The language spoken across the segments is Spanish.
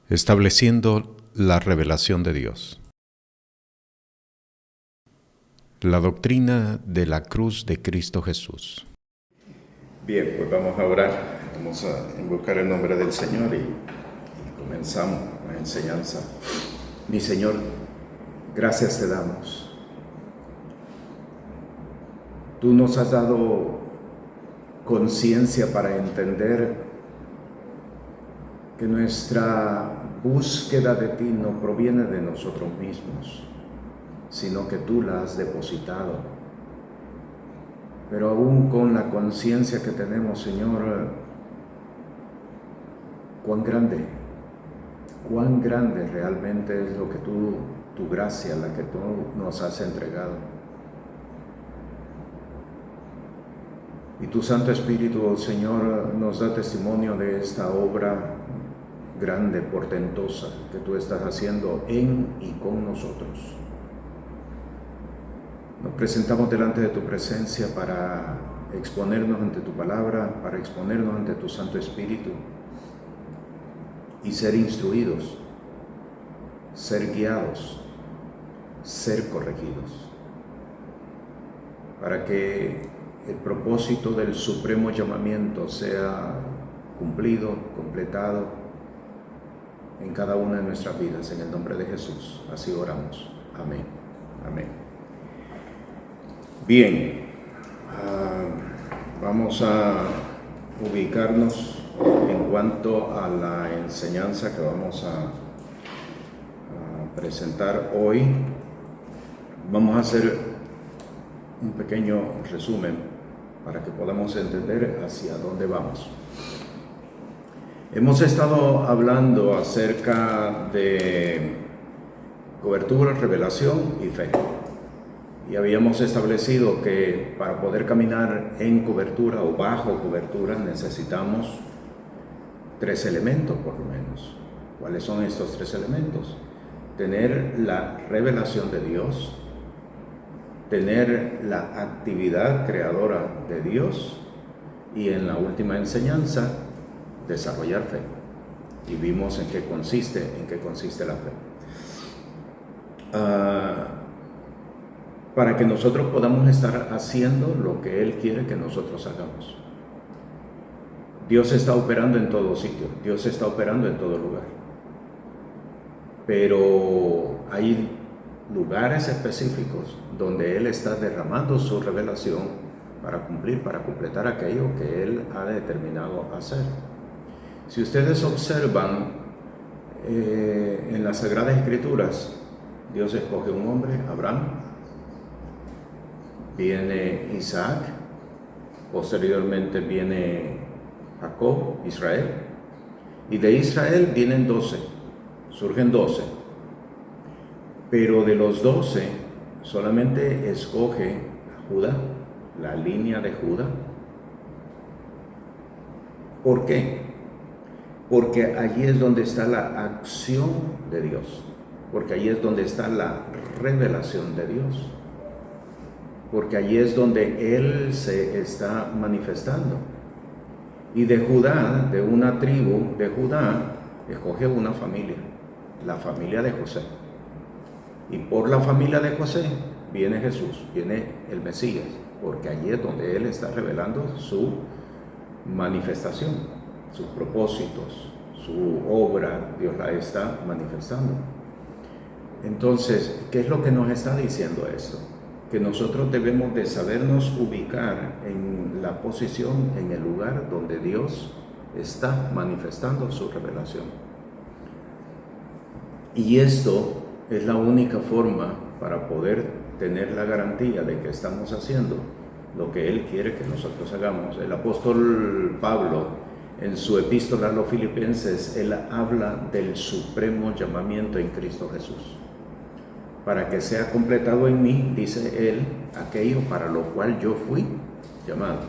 Estableciendo la revelación de Dios. La doctrina de la cruz de Cristo Jesús. Bien, pues vamos a orar, vamos a invocar el nombre del Señor y comenzamos la enseñanza. Mi Señor, gracias te damos. Tú nos has dado conciencia para entender que nuestra búsqueda de ti no proviene de nosotros mismos, sino que tú la has depositado. Pero aún con la conciencia que tenemos, Señor, cuán grande realmente es lo que tu gracia, la que tú nos has entregado. Y tu Santo Espíritu, Señor, nos da testimonio de esta obra grande, portentosa, que tú estás haciendo en y con nosotros. Nos presentamos delante de tu presencia para exponernos ante tu palabra, para exponernos ante tu Santo Espíritu y ser instruidos, ser guiados, ser corregidos, para que el propósito del supremo llamamiento sea cumplido, completado en cada una de nuestras vidas, en el nombre de Jesús. Así oramos. Amén. Amén. Bien, vamos a ubicarnos en cuanto a la enseñanza que vamos a presentar hoy. Vamos a hacer un pequeño resumen para que podamos entender hacia dónde vamos. Hemos estado hablando acerca de cobertura, revelación y fe. Y habíamos establecido que para poder caminar en cobertura o bajo cobertura necesitamos 3 elementos por lo menos. ¿Cuáles son estos 3 elementos? Tener la revelación de Dios, tener la actividad creadora de Dios y en la última enseñanza, desarrollar fe. Y vimos en qué consiste la fe. Para que nosotros podamos estar haciendo lo que Él quiere que nosotros hagamos. Dios está operando en todo sitio, Dios está operando en todo lugar. Pero hay lugares específicos donde Él está derramando su revelación para cumplir, para completar aquello que Él ha determinado hacer. Si ustedes observan en las Sagradas Escrituras, Dios escoge un hombre, Abraham, viene Isaac, posteriormente viene Jacob, Israel, y de Israel vienen 12, surgen 12, pero de los 12 solamente escoge a Judá, la línea de Judá. ¿Por qué? Porque allí es donde está la acción de Dios, porque allí es donde está la revelación de Dios, porque allí es donde Él se está manifestando. Y de Judá, de una tribu de Judá, escoge una familia, la familia de José. Y por la familia de José viene Jesús, viene el Mesías, porque allí es donde Él está revelando su manifestación. Sus propósitos, su obra, Dios la está manifestando. Entonces, ¿qué es lo que nos está diciendo esto? Que nosotros debemos de sabernos ubicar en la posición, en el lugar donde Dios está manifestando su revelación. Y esto es la única forma para poder tener la garantía de que estamos haciendo lo que Él quiere que nosotros hagamos. El apóstol Pablo, en su epístola a los Filipenses, él habla del supremo llamamiento en Cristo Jesús. Para que sea completado en mí, dice él, aquello para lo cual yo fui llamado.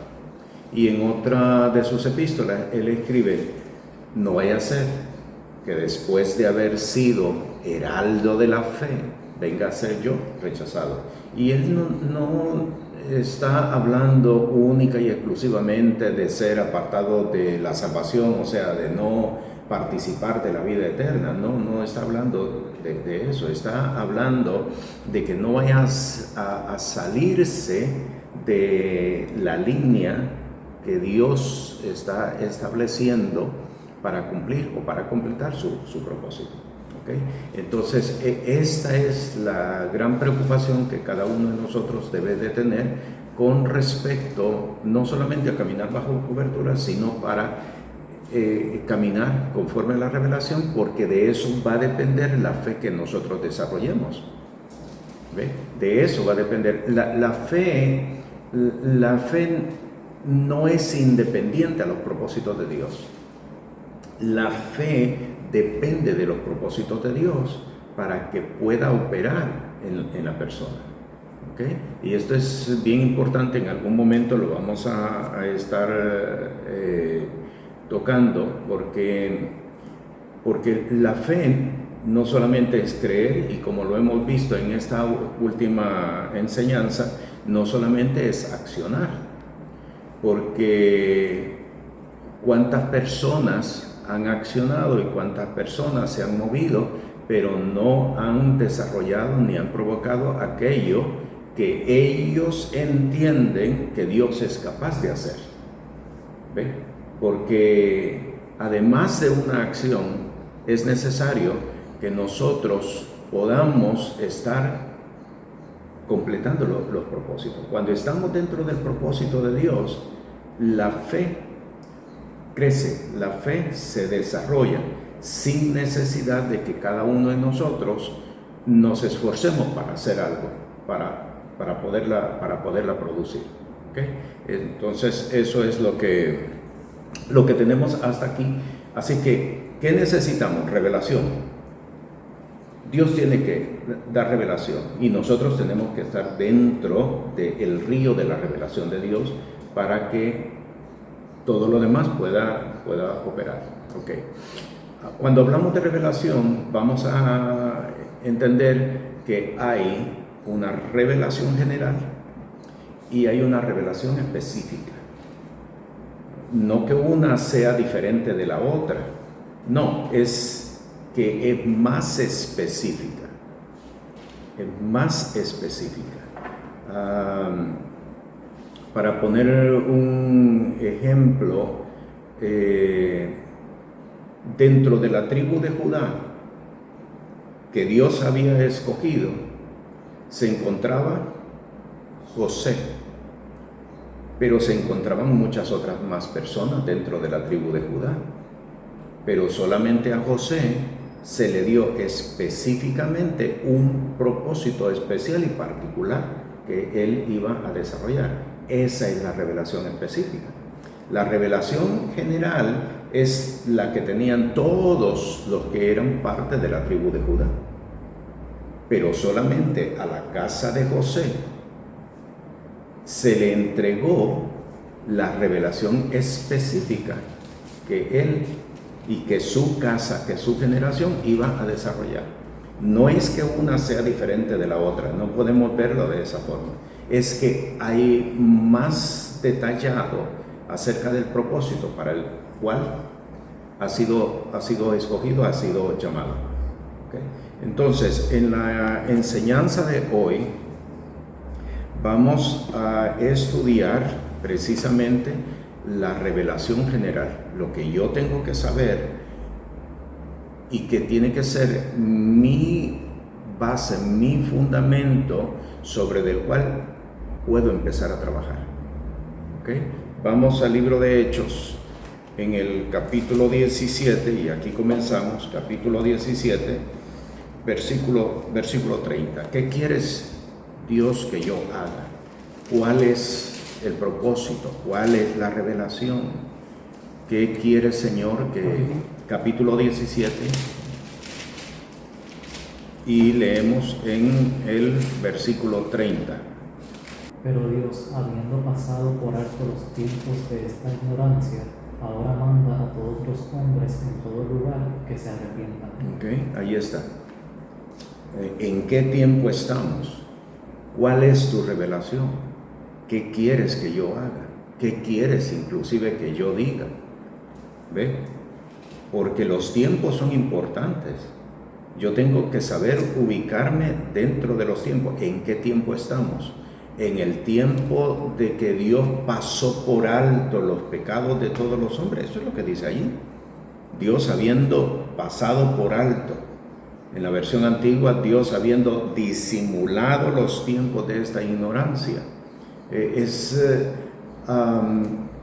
Y en otra de sus epístolas, él escribe, no vaya a ser que después de haber sido heraldo de la fe, venga a ser yo rechazado. Y él no está hablando única y exclusivamente de ser apartado de la salvación, o sea, de no participar de la vida eterna. No está hablando de eso, está hablando de que no vayas a salirse de la línea que Dios está estableciendo para cumplir o para completar su propósito. ¿Okay? Entonces, esta es la gran preocupación que cada uno de nosotros debe de tener con respecto no solamente a caminar bajo cobertura, sino para caminar conforme a la revelación, porque de eso va a depender la fe que nosotros desarrollemos. ¿Ve? De eso va a depender. La fe no es independiente a los propósitos de Dios. La fe depende de los propósitos de Dios para que pueda operar en la persona. ¿Okay? Y esto es bien importante, en algún momento lo vamos a estar tocando, porque la fe no solamente es creer, y como lo hemos visto en esta última enseñanza, no solamente es accionar, porque cuántas personas han accionado y cuántas personas se han movido, pero no han desarrollado ni han provocado aquello que ellos entienden que Dios es capaz de hacer. ¿Ve? Porque además de una acción, es necesario que nosotros podamos estar completando los propósitos. Cuando estamos dentro del propósito de Dios, la fe crece, la fe se desarrolla sin necesidad de que cada uno de nosotros nos esforcemos para hacer algo, para poderla producir. ¿Okay? Entonces, eso es lo que tenemos hasta aquí. Así que, ¿qué necesitamos? Revelación. Dios tiene que dar revelación y nosotros tenemos que estar dentro del río de la revelación de Dios para que todo lo demás pueda operar. Okay. Cuando hablamos de revelación, vamos a entender que hay una revelación general y hay una revelación específica. No que una sea diferente de la otra, no, es que es más específica, para poner un ejemplo, dentro de la tribu de Judá, que Dios había escogido, se encontraba José, pero se encontraban muchas otras más personas dentro de la tribu de Judá, pero solamente a José se le dio específicamente un propósito especial y particular que él iba a desarrollar. Esa es la revelación específica. La revelación general es la que tenían todos los que eran parte de la tribu de Judá, pero solamente a la casa de José se le entregó la revelación específica que él y que su casa, que su generación iba a desarrollar. No es que una sea diferente de la otra, no podemos verlo de esa forma. Es que hay más detallado acerca del propósito para el cual ha sido escogido, ha sido llamado. ¿Okay? Entonces, en la enseñanza de hoy vamos a estudiar precisamente la revelación general, lo que yo tengo que saber y que tiene que ser mi base, mi fundamento sobre el cual puedo empezar a trabajar. ¿Okay? Vamos al libro de Hechos, en el capítulo 17, y aquí comenzamos, capítulo 17, versículo 30. ¿Qué quieres, Dios, que yo haga? ¿Cuál es el propósito? ¿Cuál es la revelación? ¿Qué quiere, Señor? Capítulo 17, y leemos en el versículo 30. Pero Dios, habiendo pasado por alto los tiempos de esta ignorancia, ahora manda a todos los hombres en todo lugar que se arrepientan. Okay, ahí está. ¿En qué tiempo estamos? ¿Cuál es tu revelación? ¿Qué quieres que yo haga? ¿Qué quieres inclusive que yo diga? ¿Ve? porque los tiempos son importantes. Yo tengo que saber ubicarme dentro de los tiempos. ¿En qué tiempo estamos? En el tiempo de que Dios pasó por alto los pecados de todos los hombres. Eso es lo que dice ahí. Dios habiendo pasado por alto. En la versión antigua, Dios habiendo disimulado los tiempos de esta ignorancia.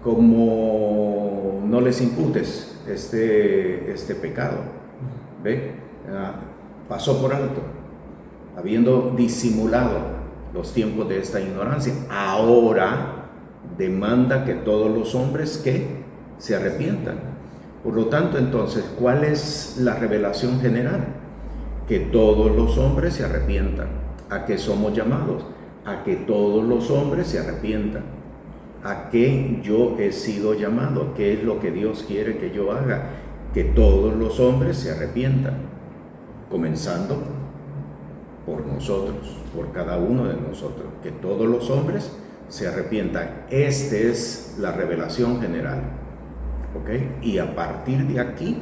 Como no les imputes este pecado. ¿Ve? Pasó por alto, habiendo disimulado los tiempos de esta ignorancia. Ahora demanda que todos los hombres que se arrepientan. Por lo tanto, entonces, ¿cuál es la revelación general? Que todos los hombres se arrepientan. ¿A qué somos llamados? A que todos los hombres se arrepientan. ¿A qué yo he sido llamado? ¿Qué es lo que Dios quiere que yo haga? Que todos los hombres se arrepientan, comenzando por nosotros, por cada uno de nosotros, que todos los hombres se arrepientan. Esta es la revelación general, ¿ok? Y a partir de aquí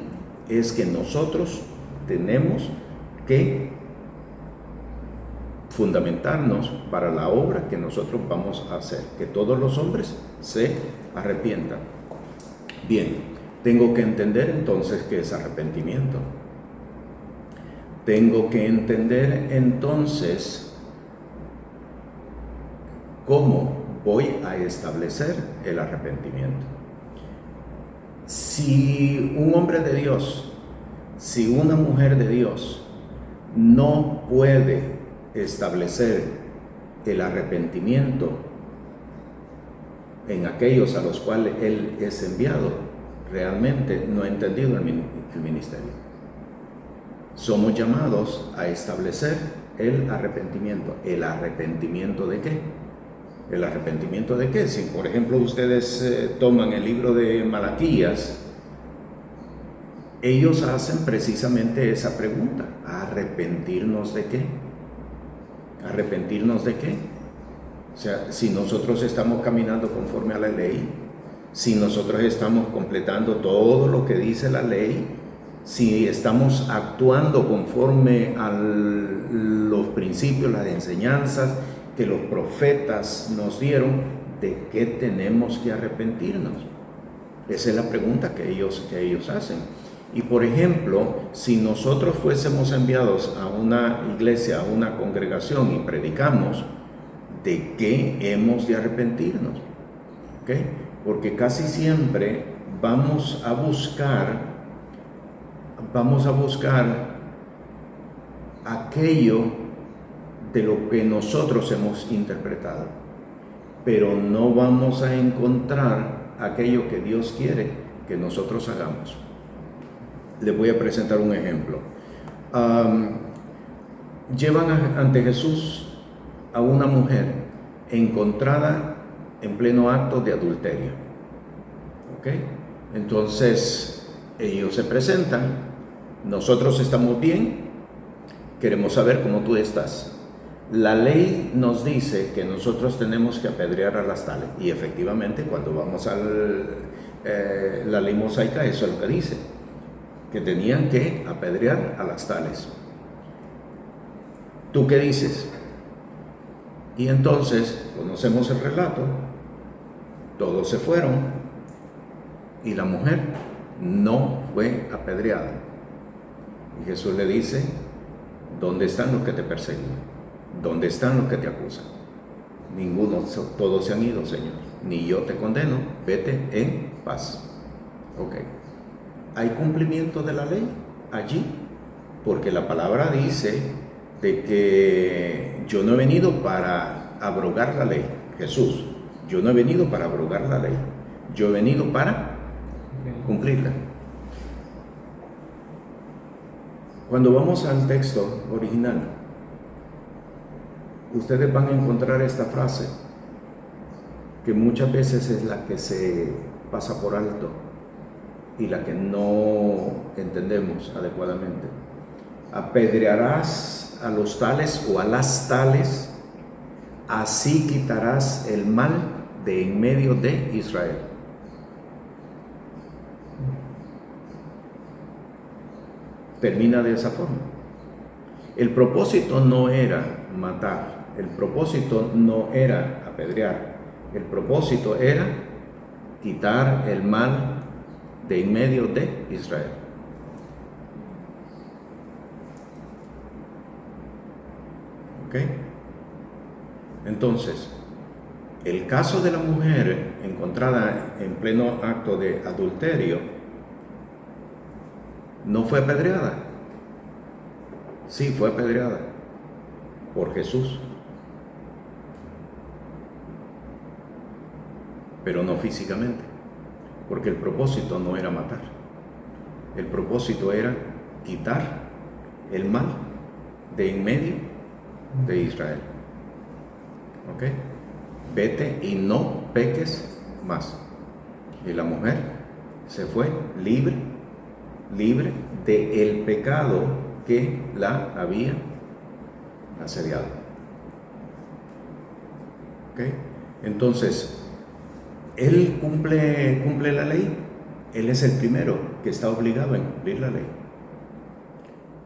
es que nosotros tenemos que fundamentarnos para la obra que nosotros vamos a hacer, que todos los hombres se arrepientan. Bien, tengo que entender entonces qué es arrepentimiento. Tengo que entender entonces cómo voy a establecer el arrepentimiento. Si un hombre de Dios, si una mujer de Dios no puede establecer el arrepentimiento en aquellos a los cuales él es enviado, realmente no ha entendido el ministerio. Somos llamados a establecer el arrepentimiento. ¿El arrepentimiento de qué? ¿El arrepentimiento de qué? Si por ejemplo ustedes toman el libro de Malaquías, ellos hacen precisamente esa pregunta: ¿arrepentirnos de qué? ¿Arrepentirnos de qué? O sea, si nosotros estamos caminando conforme a la ley, si nosotros estamos completando todo lo que dice la ley, si estamos actuando conforme a los principios, las enseñanzas que los profetas nos dieron, ¿de qué tenemos que arrepentirnos? Esa es la pregunta que ellos hacen. Y por ejemplo, si nosotros fuésemos enviados a una iglesia, a una congregación y predicamos, ¿de qué hemos de arrepentirnos? ¿Okay? Porque casi siempre vamos a buscar aquello de lo que nosotros hemos interpretado, pero no vamos a encontrar aquello que Dios quiere que nosotros hagamos. Les voy a presentar un ejemplo. Llevan ante Jesús a una mujer encontrada en pleno acto de adulterio. ¿Ok? Entonces, ellos se presentan. Nosotros estamos bien, queremos saber cómo tú estás. La ley nos dice que nosotros tenemos que apedrear a las tales. Y efectivamente, cuando vamos a la ley mosaica, eso es lo que dice, que tenían que apedrear a las tales. ¿Tú qué dices? Y entonces conocemos el relato. Todos se fueron y la mujer no fue apedreada. Y Jesús le dice: ¿dónde están los que te persiguen? ¿Dónde están los que te acusan? Ninguno, todos se han ido, Señor. Ni yo te condeno, vete en paz. Ok. ¿Hay cumplimiento de la ley allí? Porque la palabra dice de que yo no he venido para abrogar la ley. Jesús, yo no he venido para abrogar la ley. Yo he venido para cumplirla. Cuando vamos al texto original, ustedes van a encontrar esta frase que muchas veces es la que se pasa por alto y la que no entendemos adecuadamente. Apedrearás a los tales o a las tales, así quitarás el mal de en medio de Israel. termina de esa forma. El propósito no era matar, el propósito no era apedrear, el propósito era quitar el mal de en medio de Israel. ¿Ok? Entonces, el caso de la mujer encontrada en pleno acto de adulterio no fue apedreada. Sí, fue apedreada por Jesús, pero no físicamente, porque el propósito no era matar. El propósito era quitar el mal de en medio de Israel. ¿Ok? Vete y no peques más. Y la mujer se fue libre del pecado que la había asediado. ¿Ok? Entonces, él cumple la ley. Él es el primero que está obligado a cumplir la ley.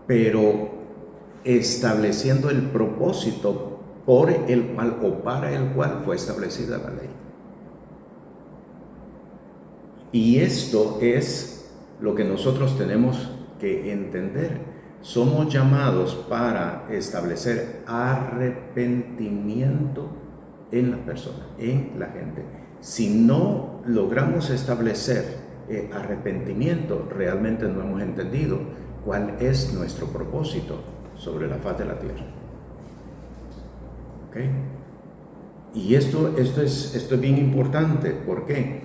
Pero estableciendo el propósito por el cual o para el cual fue establecida la ley. Y esto es lo que nosotros tenemos que entender. Somos llamados para establecer arrepentimiento en la persona, en la gente. Si no logramos establecer arrepentimiento, realmente no hemos entendido cuál es nuestro propósito sobre la faz de la tierra. ¿Ok? Y esto es bien importante. ¿Por qué?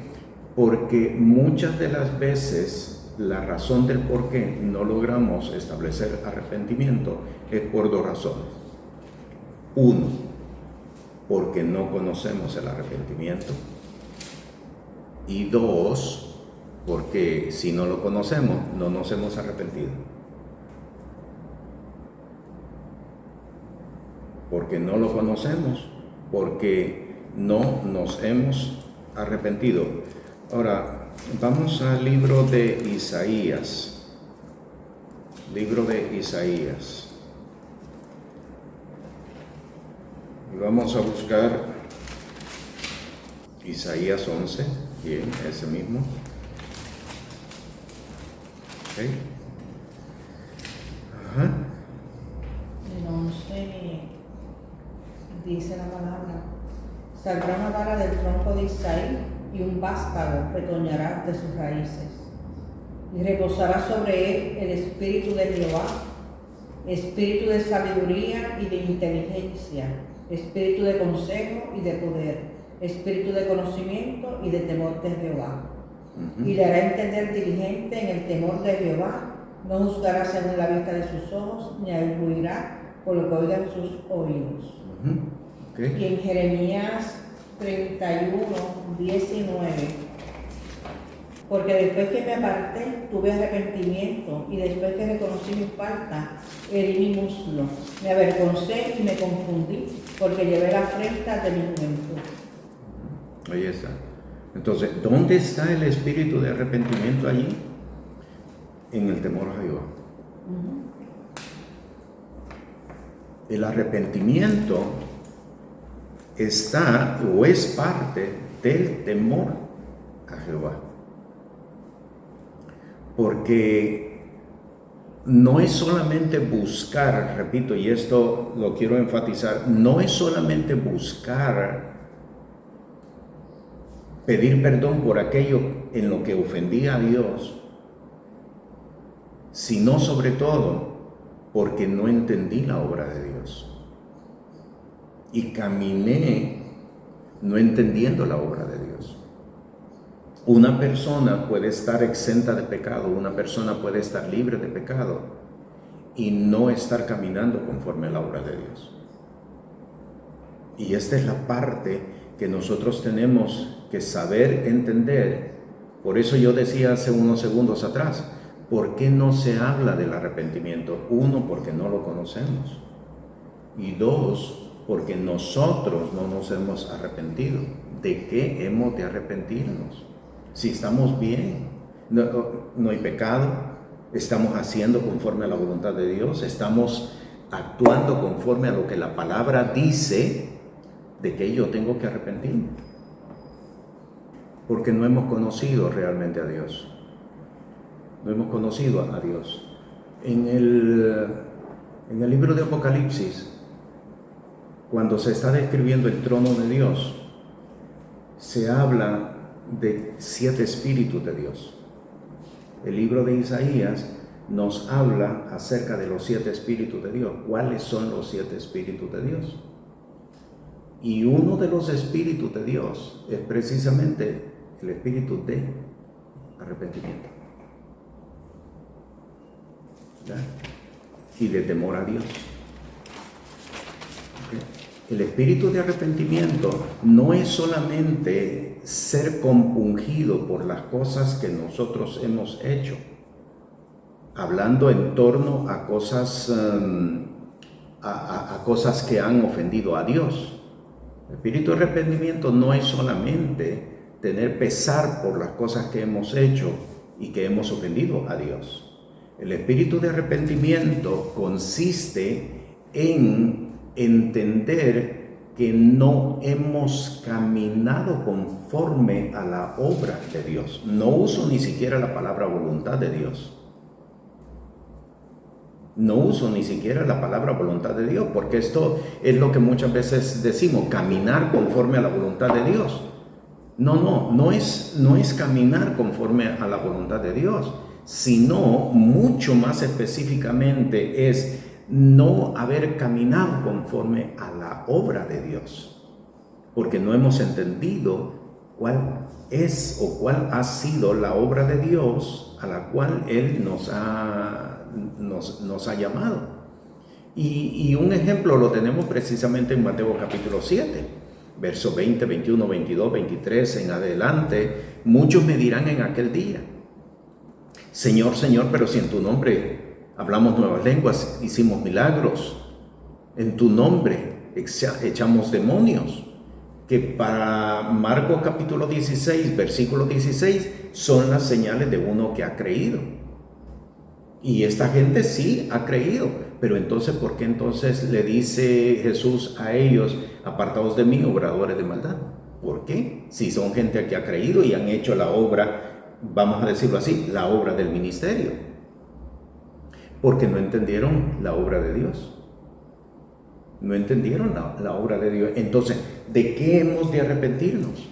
Porque muchas de las veces la razón del por qué no logramos establecer arrepentimiento es por dos razones. Uno, porque no conocemos el arrepentimiento. Y dos, porque si no lo conocemos, no nos hemos arrepentido. Porque no lo conocemos, porque no nos hemos arrepentido. Ahora, vamos al libro de Isaías. Libro de Isaías. Y vamos a buscar Isaías 11. Bien, ese mismo. Ok. Ajá. El 11 dice la palabra: saldrá una vara del tronco de Isaí y un vástago retoñará de sus raíces. Y reposará sobre él el espíritu de Jehová, espíritu de sabiduría y de inteligencia, espíritu de consejo y de poder, espíritu de conocimiento y de temor de Jehová. Y le hará entender diligente en el temor de Jehová, no juzgará según la vista de sus ojos, ni arguirá por lo que oigan sus oídos. Okay. Y en Jeremías 31, 19, porque después que me aparté tuve arrepentimiento, y después que reconocí mi falta herí mi muslo, me avergoncé y me confundí, porque llevé la afrenta de mi juventud. Ahí está. Entonces, ¿dónde está el espíritu de arrepentimiento allí? En el temor a Jehová. El arrepentimiento está o es parte del temor a Jehová. Porque no es solamente buscar, repito, y esto lo quiero enfatizar, no es solamente buscar pedir perdón por aquello en lo que ofendía a Dios, sino sobre todo porque no entendí la obra de Dios y caminé no entendiendo la obra de Dios. Una persona puede estar exenta de pecado, una persona puede estar libre de pecado y no estar caminando conforme a la obra de Dios. Y esta es la parte que nosotros tenemos que saber entender. Por eso yo decía hace unos segundos atrás, ¿por qué no se habla del arrepentimiento? Uno, porque no lo conocemos. Y dos, porque nosotros no nos hemos arrepentido. ¿De qué hemos de arrepentirnos? Si estamos bien, no hay pecado, ¿Estamos haciendo conforme a la voluntad de Dios? ¿Estamos actuando conforme a lo que la palabra dice de que yo tengo que arrepentirme? Porque no hemos conocido realmente a Dios. No hemos conocido a Dios. En el libro de Apocalipsis, cuando se está describiendo el trono de Dios, se habla de 7 espíritus de Dios. El libro de Isaías nos habla acerca de los 7 espíritus de Dios. ¿Cuáles son los 7 espíritus de Dios? Y uno de los espíritus de Dios es precisamente el espíritu de arrepentimiento, ¿verdad? Y de temor a Dios. ¿Okay? El espíritu de arrepentimiento no es solamente ser compungido por las cosas que nosotros hemos hecho, hablando en torno a cosas, a cosas que han ofendido a Dios. El espíritu de arrepentimiento no es solamente tener pesar por las cosas que hemos hecho y que hemos ofendido a Dios. El espíritu de arrepentimiento consiste en entender que no hemos caminado conforme a la obra de Dios. No uso ni siquiera la palabra voluntad de Dios. No uso ni siquiera la palabra voluntad de Dios, porque esto es lo que muchas veces decimos, caminar conforme a la voluntad de Dios. No es caminar conforme a la voluntad de Dios, sino mucho más específicamente es no haber caminado conforme a la obra de Dios, porque no hemos entendido cuál es o cuál ha sido la obra de Dios a la cual Él nos ha llamado. Y un ejemplo lo tenemos precisamente en Mateo capítulo 7. Versos 20, 21, 22, 23 en adelante. Muchos me dirán en aquel día: Señor, Señor, pero si en tu nombre hablamos nuevas lenguas, hicimos milagros, en tu nombre echamos demonios. Que para Marcos capítulo 16, versículo 16, son las señales de uno que ha creído. Y esta gente sí ha creído, pero entonces, ¿por qué entonces le dice Jesús a ellos: apartaos de mí, obradores de maldad? ¿Por qué? Si son gente que ha creído y han hecho la obra, vamos a decirlo así, la obra del ministerio. Porque no entendieron la obra de Dios. No entendieron la obra de Dios. Entonces, ¿de qué hemos de arrepentirnos?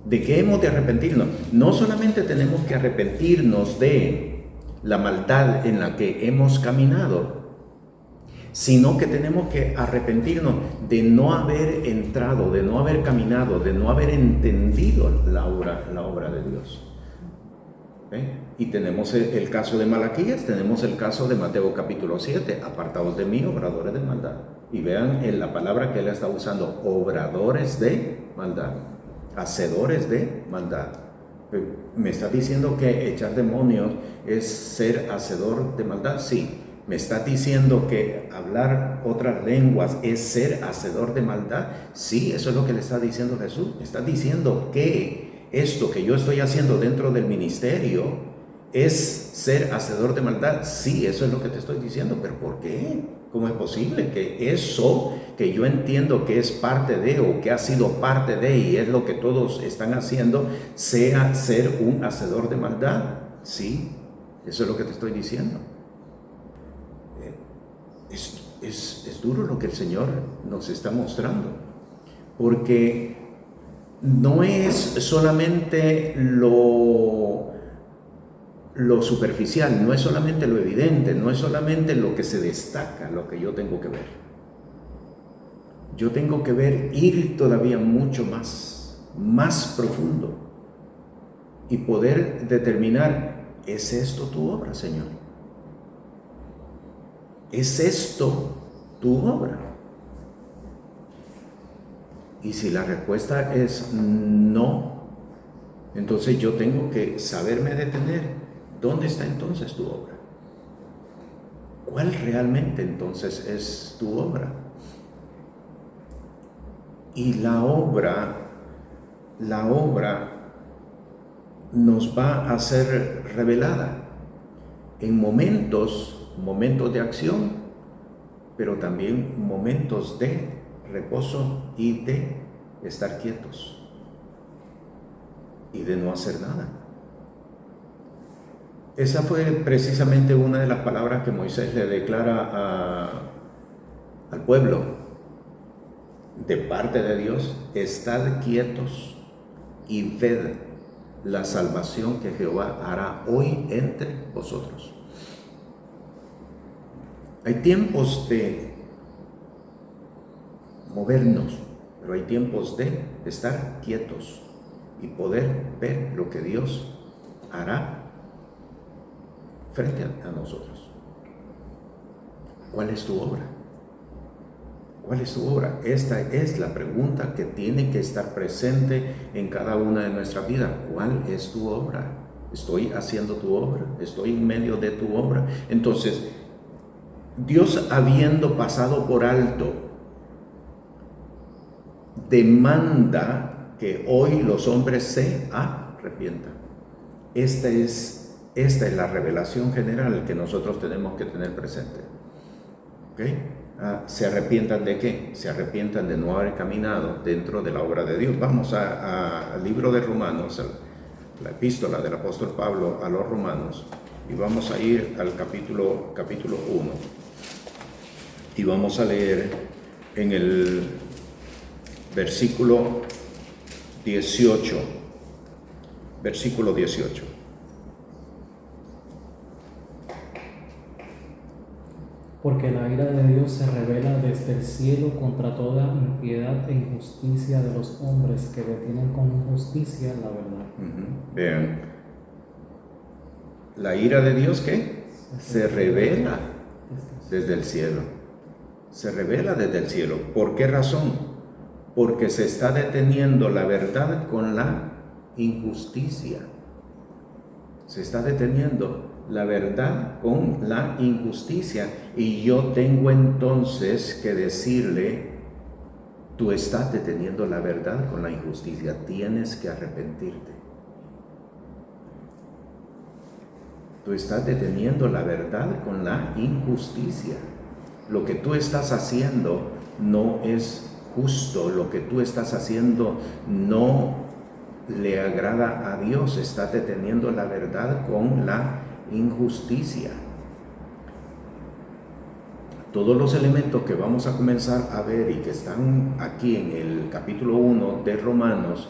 ¿De qué hemos de arrepentirnos? No solamente tenemos que arrepentirnos de la maldad en la que hemos caminado, sino que tenemos que arrepentirnos de no haber entrado, de no haber caminado, de no haber entendido la obra de Dios. Y tenemos el caso de Malaquías, tenemos el caso de Mateo capítulo 7, apartados de mí, obradores de maldad. Y vean en la palabra que él está usando, obradores de maldad, hacedores de maldad. ¿Me está diciendo que echar demonios es ser hacedor de maldad? Sí. ¿Me está diciendo que hablar otras lenguas es ser hacedor de maldad? Sí, eso es lo que le está diciendo Jesús. Me está diciendo que esto que yo estoy haciendo dentro del ministerio es ser hacedor de maldad. Sí, eso es lo que te estoy diciendo. ¿Pero por qué? ¿Cómo es posible que eso que yo entiendo que es parte de, o que ha sido parte de, y es lo que todos están haciendo, sea ser un hacedor de maldad? Sí, eso es lo que te estoy diciendo. Es duro lo que el Señor nos está mostrando, porque no es solamente lo superficial, no es solamente lo evidente, no es solamente lo que se destaca, lo que yo tengo que ver. Yo tengo que ir todavía mucho más profundo y poder determinar: ¿es esto tu obra, Señor? ¿Es esto tu obra? Y si la respuesta es no, entonces yo tengo que saberme detener. ¿Dónde está entonces tu obra? ¿Cuál realmente entonces es tu obra? Y la obra nos va a ser revelada en momentos de acción, pero también momentos de reposo y de estar quietos y de no hacer nada. Esa fue precisamente una de las palabras que Moisés le declara al pueblo de parte de Dios: estad quietos y ved la salvación que Jehová hará hoy entre vosotros. Hay tiempos de movernos, pero hay tiempos de estar quietos y poder ver lo que Dios hará frente a nosotros. ¿Cuál es tu obra? ¿Cuál es tu obra? Esta es la pregunta que tiene que estar presente en cada una de nuestras vidas. ¿Cuál es tu obra? ¿Estoy haciendo tu obra? ¿Estoy en medio de tu obra? Entonces, Dios, habiendo pasado por alto, demanda que hoy los hombres se arrepientan. Esta es la revelación general que nosotros tenemos que tener presente. ¿Okay? ¿Se arrepientan de qué? Se arrepientan de no haber caminado dentro de la obra de Dios. Vamos al libro de Romanos, la epístola del apóstol Pablo a los romanos, y vamos a ir al capítulo 1, y vamos a leer en el versículo 18. Versículo 18. Porque la ira de Dios se revela desde el cielo contra toda impiedad e injusticia de los hombres que detienen con injusticia la verdad. Vean, la ira de Dios, ¿qué? Se revela desde el cielo. Se revela desde el cielo. ¿Por qué razón? Porque se está deteniendo la verdad con la injusticia. Se está deteniendo la verdad con la injusticia, y yo tengo entonces que decirle: tú estás deteniendo la verdad con la injusticia, tienes que arrepentirte. Tú estás deteniendo la verdad con la injusticia. Lo que tú estás haciendo no es justo, lo que tú estás haciendo no le agrada a Dios. Estás deteniendo la verdad con la injusticia. Todos los elementos que vamos a comenzar a ver y que están aquí en el capítulo 1 de Romanos,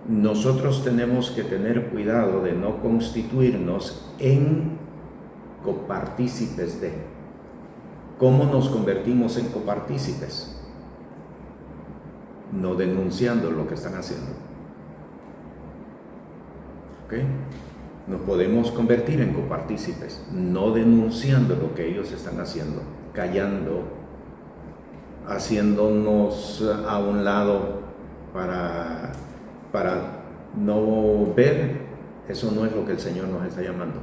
nosotros tenemos que tener cuidado de no constituirnos en copartícipes de. ¿Cómo nos convertimos en copartícipes? No denunciando lo que están haciendo. ¿Ok? Nos podemos convertir en copartícipes, no denunciando lo que ellos están haciendo, callando, haciéndonos a un lado para no ver. Eso no es lo que el Señor nos está llamando,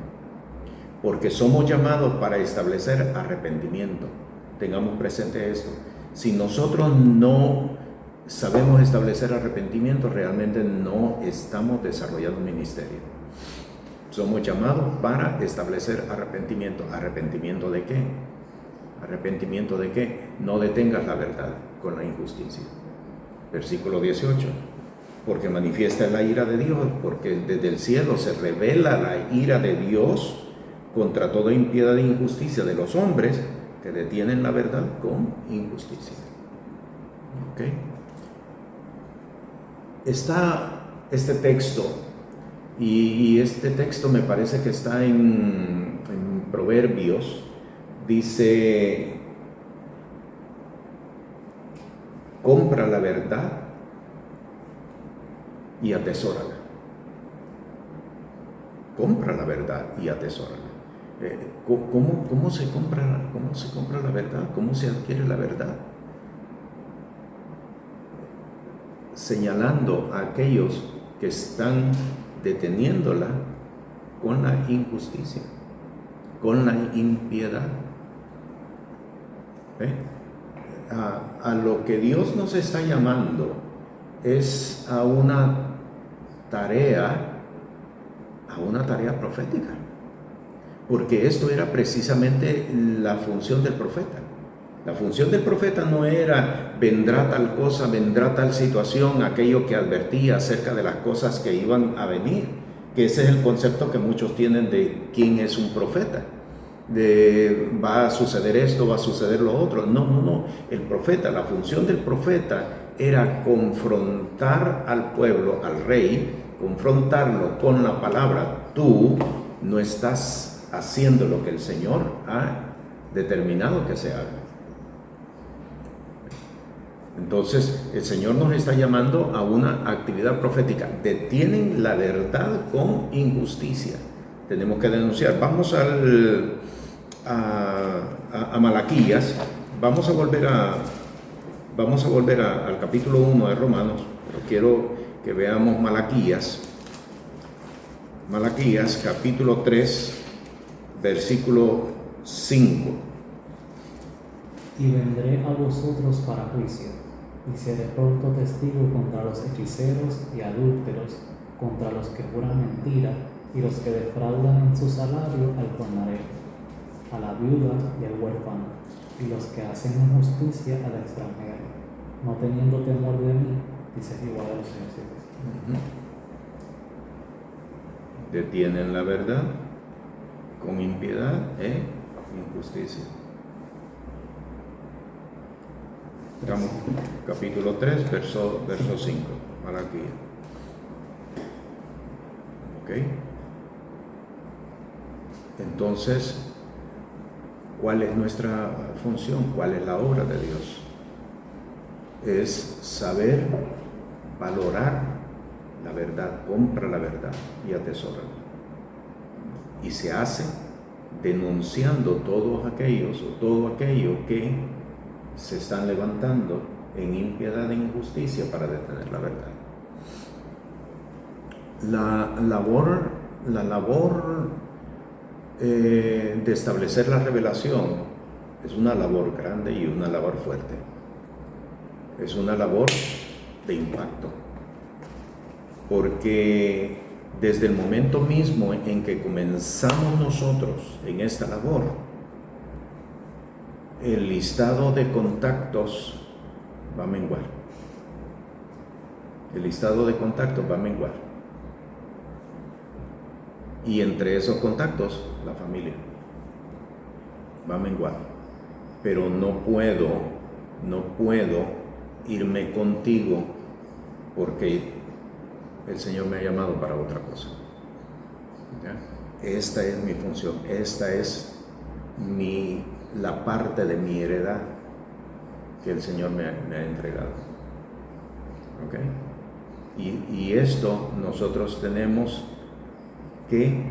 porque somos llamados para establecer arrepentimiento. Tengamos presente esto. Si nosotros no sabemos establecer arrepentimiento, realmente no estamos desarrollando un ministerio. Somos llamados para establecer arrepentimiento. ¿Arrepentimiento de qué? ¿Arrepentimiento de qué? No detengas la verdad con la injusticia. Versículo 18. Porque manifiesta la ira de Dios, porque desde el cielo se revela la ira de Dios contra toda impiedad e injusticia de los hombres que detienen la verdad con injusticia. ¿Ok? Está este texto. Y este texto me parece que está en Proverbios. Dice: compra la verdad y atesórala. Compra la verdad y atesórala. ¿Cómo se compra la verdad? ¿Cómo se adquiere la verdad? Señalando a aquellos que están deteniéndola con la injusticia, con la impiedad. A lo que Dios nos está llamando es a una tarea a una tarea profética, porque esto era precisamente la función del profeta. La función del profeta no era vendrá tal cosa, vendrá tal situación, aquello que advertía acerca de las cosas que iban a venir, que ese es el concepto que muchos tienen de quién es un profeta, de va a suceder esto, va a suceder lo otro. No, el profeta, la función del profeta era confrontar al pueblo, al rey, confrontarlo con la palabra. Tú no estás haciendo lo que el Señor ha determinado que se haga. Entonces el Señor nos está llamando a una actividad profética. Detienen la verdad con injusticia. Tenemos que denunciar. Vamos a Malaquías. Vamos a volver al capítulo 1 de Romanos, pero quiero que veamos Malaquías. Malaquías capítulo 3, versículo 5. Y vendré a vosotros para juicio, y seré pronto testigo contra los hechiceros y adúlteros, contra los que juran mentira, y los que defraudan en su salario al jornalero, a la viuda y al huérfano, y los que hacen injusticia al extranjero, no teniendo temor de mí, dice Jehová de los ejércitos. Detienen la verdad con impiedad e injusticia. Estamos capítulo 3, verso 5, Malaquías. ¿Ok? Entonces, ¿cuál es nuestra función? ¿Cuál es la obra de Dios? Es saber valorar la verdad, compra la verdad y atesórala. Y se hace denunciando todo aquello que se están levantando en impiedad e injusticia para detener la verdad. La labor de establecer la revelación es una labor grande y una labor fuerte. Es una labor de impacto, porque desde el momento mismo en que comenzamos nosotros en esta labor, el listado de contactos va a menguar. El listado de contactos va a menguar. Y entre esos contactos, la familia va a menguar. Pero no puedo irme contigo porque el Señor me ha llamado para otra cosa. ¿Ya? Esta es mi función, esta es la parte de mi heredad que el Señor me ha entregado. ¿Ok? Y esto nosotros tenemos que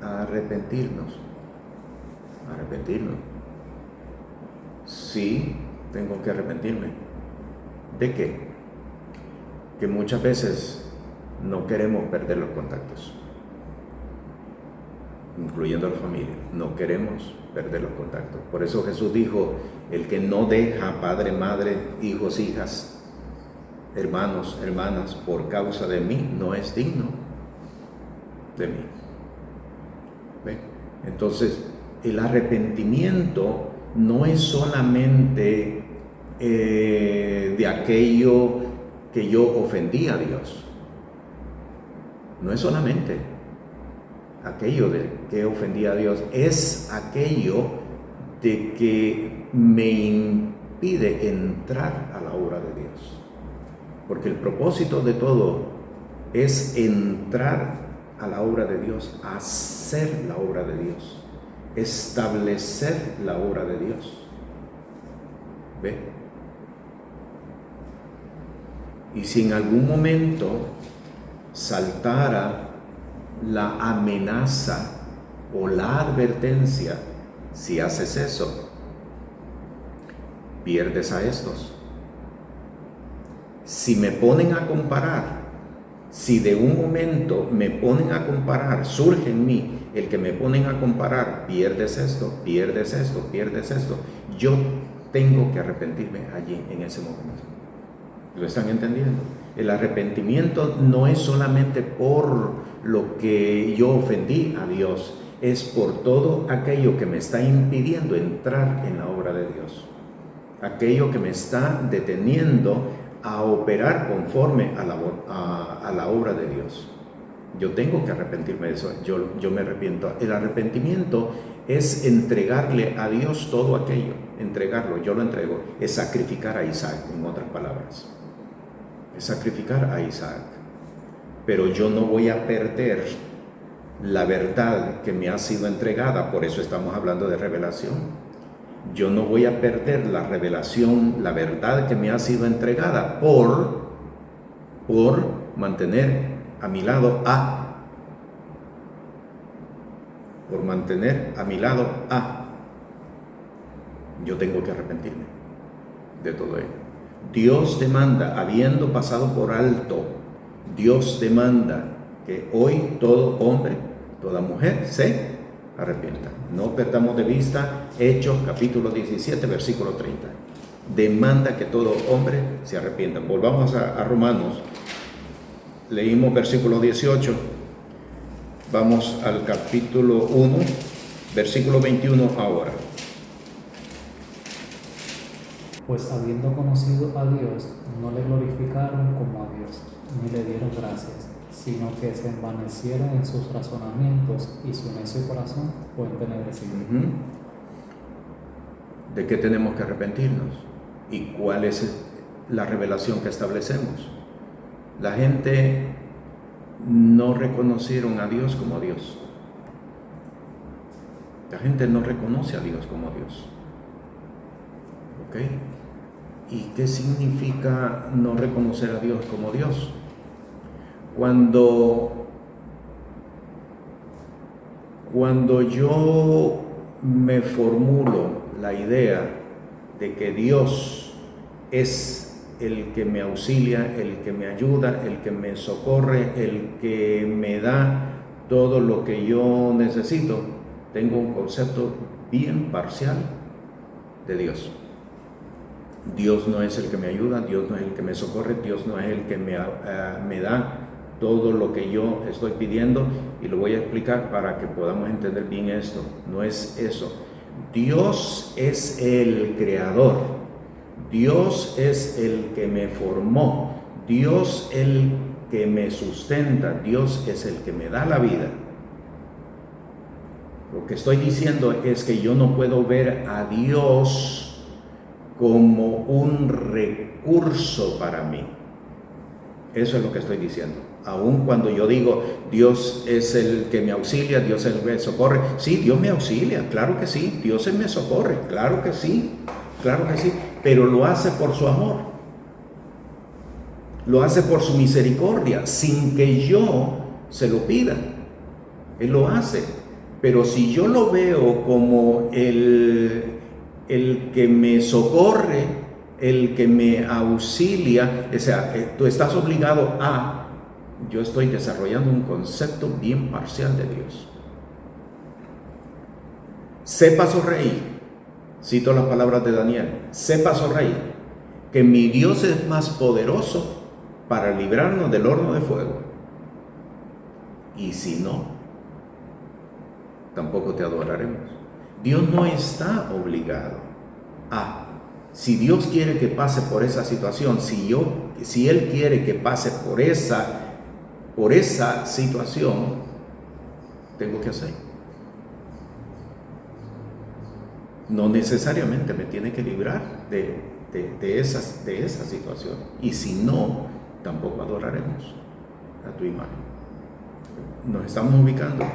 arrepentirnos. Sí, tengo que arrepentirme. ¿De qué? Que muchas veces no queremos perder los contactos, incluyendo la familia. No queremos perder los contactos. Por eso Jesús dijo, el que no deja padre, madre, hijos, hijas, hermanos, hermanas, por causa de mí, no es digno de mí. ¿Ve? Entonces, el arrepentimiento no es solamente de aquello que yo ofendí a Dios. No es solamente aquello de que ofendí a Dios, es aquello de que me impide entrar a la obra de Dios. Porque el propósito de todo es entrar a la obra de Dios, hacer la obra de Dios, establecer la obra de Dios. ¿Ve? Y si en algún momento saltara la amenaza o la advertencia, si haces eso, pierdes a estos. Si me ponen a comparar, si de un momento me ponen a comparar, surge en mí el que me ponen a comparar, pierdes esto, pierdes esto, pierdes esto, yo tengo que arrepentirme allí en ese momento. ¿Lo están entendiendo? El arrepentimiento no es solamente por lo que yo ofendí a Dios, es por todo aquello que me está impidiendo entrar en la obra de Dios. Aquello que me está deteniendo a operar conforme a la obra de Dios. Yo tengo que arrepentirme de eso, yo me arrepiento. El arrepentimiento es entregarle a Dios todo aquello, entregarlo, yo lo entrego, es sacrificar a Isaac, en otras palabras. Es sacrificar a Isaac. Pero yo no voy a perder la verdad que me ha sido entregada, por eso estamos hablando de revelación. Yo no voy a perder la revelación, la verdad que me ha sido entregada por mantener a mi lado por mantener a mi lado yo tengo que arrepentirme de todo ello. Dios demanda, habiendo pasado por alto, Dios demanda que hoy todo hombre, toda mujer se arrepienta. No perdamos de vista Hechos capítulo 17, versículo 30. Demanda que todo hombre se arrepienta. Volvamos a Romanos. Leímos versículo 18. Vamos al capítulo 1, versículo 21 ahora. Pues habiendo conocido a Dios, no le glorificaron como a Dios, ni le dieron gracias, sino que se envanecieron en sus razonamientos y su necio corazón fue entenebrecido. ¿De qué tenemos que arrepentirnos? ¿Y cuál es la revelación que establecemos? La gente no reconocieron a Dios como Dios. La gente no reconoce a Dios como Dios. ¿Ok? ¿Y qué significa no reconocer a Dios como Dios? Cuando yo me formulo la idea de que Dios es el que me auxilia, el que me ayuda, el que me socorre, el que me da todo lo que yo necesito, tengo un concepto bien parcial de Dios. Dios no es el que me ayuda, Dios no es el que me socorre, Dios no es el que me da todo lo que yo estoy pidiendo, y lo voy a explicar para que podamos entender bien esto. No es eso. Dios es el creador, Dios es el que me formó, Dios es el que me sustenta, Dios es el que me da la vida. Lo que estoy diciendo es que yo no puedo ver a Dios como un recurso para mí. Eso es lo que estoy diciendo. Aun cuando yo digo Dios es el que me auxilia, Dios es el que me socorre. Sí, Dios me auxilia, claro que sí. Dios me socorre, claro que sí. Claro que sí. Pero lo hace por su amor. Lo hace por su misericordia, sin que yo se lo pida. Él lo hace. Pero si yo lo veo como el que me socorre, el que me auxilia, o sea, tú estás obligado a, yo estoy desarrollando un concepto bien parcial de Dios. Sepas, oh rey, cito las palabras de Daniel, sepas, oh rey, que mi Dios es más poderoso para librarnos del horno de fuego. Y si no, tampoco te adoraremos. Dios no está obligado a, si Dios quiere que pase por esa situación, si Él quiere que pase por esa situación, tengo que hacer. No necesariamente me tiene que librar de esa situación. Y si no, tampoco adoraremos a tu imagen. Nos estamos ubicando.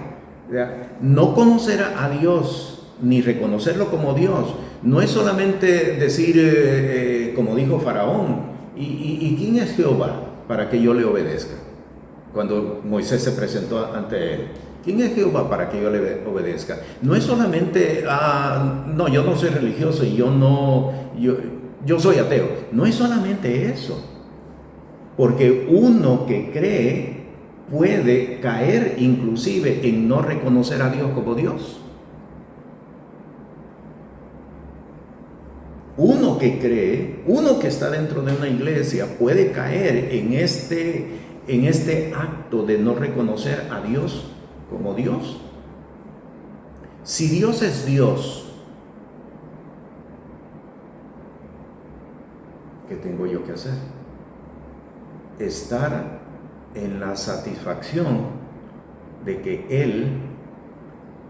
No conocer a Dios ni reconocerlo como Dios no es solamente decir, como dijo Faraón, ¿y quién es Jehová para que yo le obedezca? Cuando Moisés se presentó ante él, ¿quién es Jehová para que yo le obedezca? No es solamente, no, yo no soy religioso y yo soy ateo. No es solamente eso, porque uno que cree puede caer inclusive en no reconocer a Dios como Dios. Uno que cree, uno que está dentro de una iglesia, puede caer en este acto de no reconocer a Dios como Dios. Si Dios es Dios, ¿qué tengo yo que hacer? Estar en la satisfacción de que Él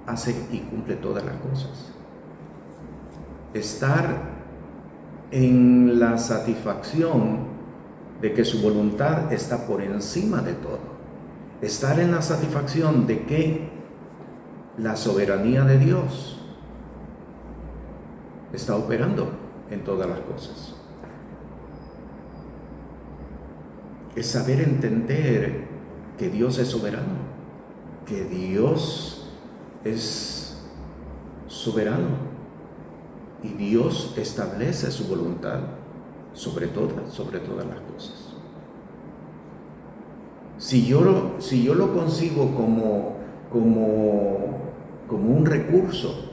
hace y cumple todas las cosas. Estar en la satisfacción de que su voluntad está por encima de todo. Estar en la satisfacción de que la soberanía de Dios está operando en todas las cosas. Es saber entender que Dios es soberano, que Dios es soberano y Dios establece su voluntad sobre todas las cosas. Si yo lo concibo como un recurso,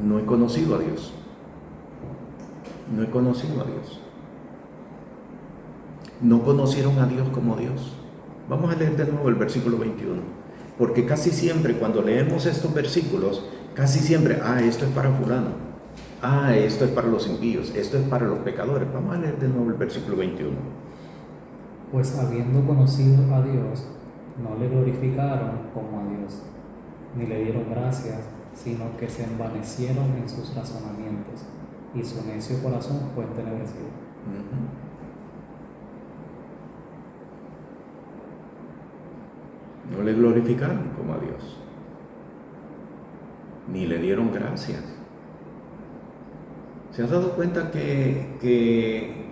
no he conocido a Dios. No he conocido a Dios. No conocieron a Dios como Dios. Vamos a leer de nuevo el versículo 21, porque casi siempre cuando leemos estos versículos, casi siempre, esto es para fulano, esto es para los impíos, esto es para los pecadores. Vamos a leer de nuevo el versículo 21. Pues habiendo conocido a Dios, no le glorificaron como a Dios, ni le dieron gracias, sino que se envanecieron en sus razonamientos, y su necio corazón fue entenebrecido. No le glorificaron como a Dios, ni le dieron gracias. ¿Se ha dado cuenta que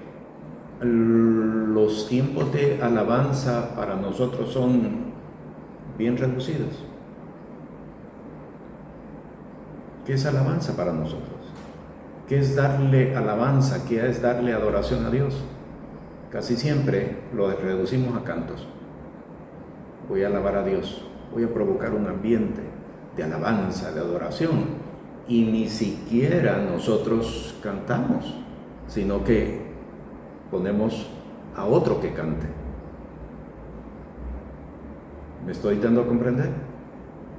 los tiempos de alabanza para nosotros son bien reducidos? ¿Qué es alabanza para nosotros? ¿Qué es darle alabanza? ¿Qué es darle adoración a Dios? Casi siempre lo reducimos a cantos. Voy a alabar a Dios, voy a provocar un ambiente de alabanza, de adoración, y ni siquiera nosotros cantamos, sino que ponemos a otro que cante. ¿Me estoy dando a comprender?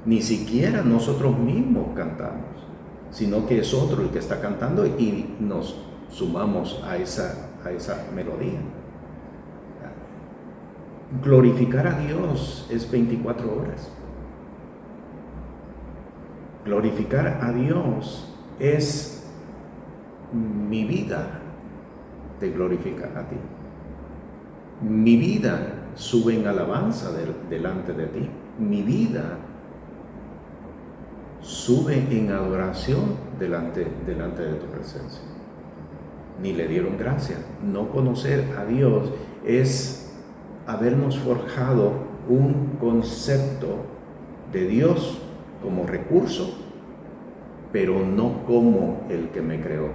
Ni siquiera nosotros mismos cantamos, sino que es otro el que está cantando y nos sumamos a esa melodía. Glorificar a Dios es 24 horas. Glorificar a Dios es mi vida te glorifica a ti. Mi vida sube en alabanza delante de ti. Mi vida sube en adoración delante de tu presencia. Ni le dieron gracia. No conocer a Dios es habernos forjado un concepto de Dios como recurso, pero no como el que me creó.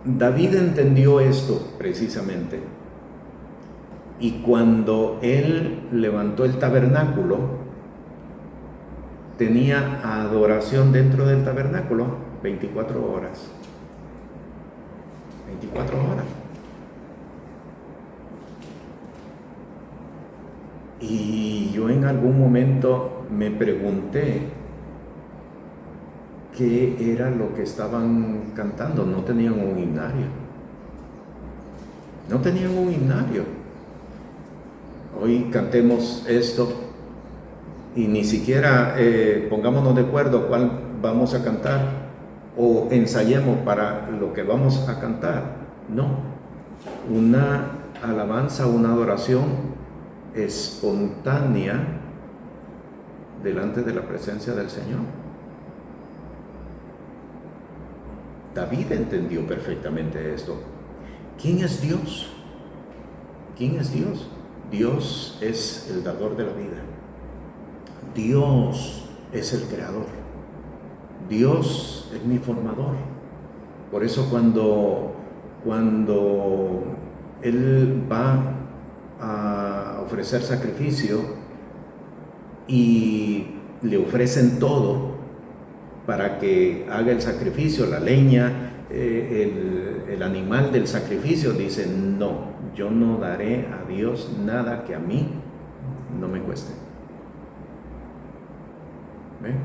David entendió esto precisamente, y cuando él levantó el tabernáculo, tenía adoración dentro del tabernáculo 24 horas. 24 horas. Y yo en algún momento me pregunté qué era lo que estaban cantando. No tenían un himnario. No tenían un himnario. Hoy cantemos esto y ni siquiera pongámonos de acuerdo cuál vamos a cantar o ensayemos para lo que vamos a cantar. No. Una alabanza, una adoración espontánea delante de la presencia del Señor. David entendió perfectamente esto. ¿Quién es Dios? ¿Quién es Dios? Dios es el dador de la vida. Dios es el creador. Dios es mi formador. Por eso cuando Él va a ofrecer sacrificio y le ofrecen todo, para que haga el sacrificio, la leña, el animal del sacrificio. Dice, no, yo no daré a Dios nada que a mí no me cueste. ¿Ven?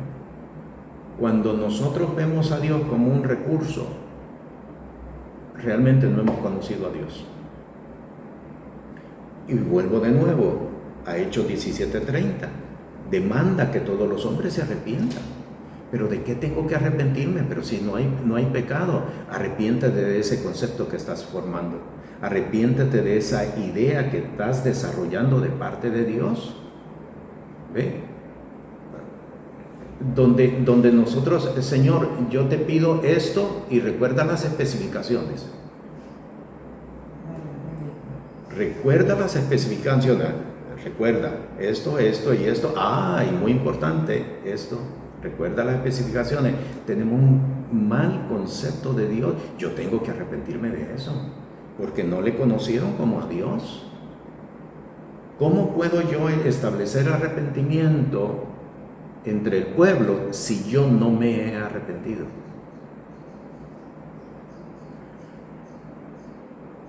Cuando nosotros vemos a Dios como un recurso, realmente no hemos conocido a Dios. Y vuelvo de nuevo a Hechos 17:30. Demanda que todos los hombres se arrepientan. ¿Pero de qué tengo que arrepentirme? Pero si no hay pecado, arrepiéntete de ese concepto que estás formando. Arrepiéntete de esa idea que estás desarrollando de parte de Dios. ¿Ve? Donde nosotros, Señor, yo te pido esto, y recuerda las especificaciones. Recuerda las especificaciones. Recuerda esto y esto. Y muy importante, esto. Recuerda las especificaciones. Tenemos un mal concepto de Dios. Yo tengo que arrepentirme de eso, porque no le conocieron como a Dios. ¿Cómo puedo yo establecer arrepentimiento entre el pueblo si yo no me he arrepentido?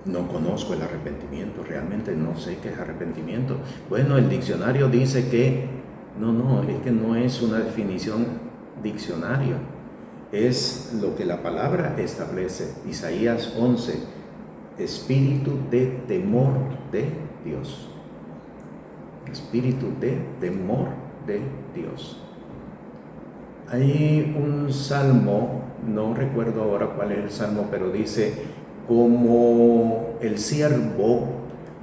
No conozco el arrepentimiento, realmente no sé qué es arrepentimiento. Bueno, el diccionario dice que es que no es una definición diccionario, es lo que la palabra establece. Isaías 11, espíritu de temor de Dios. Espíritu de temor de Dios. Hay un salmo, no recuerdo ahora cuál es el salmo, pero dice, como el siervo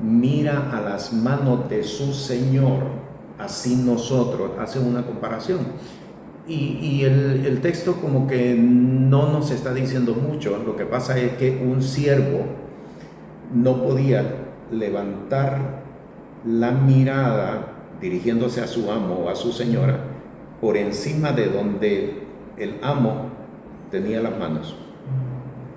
mira a las manos de su Señor, así nosotros, hace una comparación. Y el texto como que no nos está diciendo mucho. Lo que pasa es que un siervo no podía levantar la mirada dirigiéndose a su amo o a su señora por encima de donde el amo tenía las manos.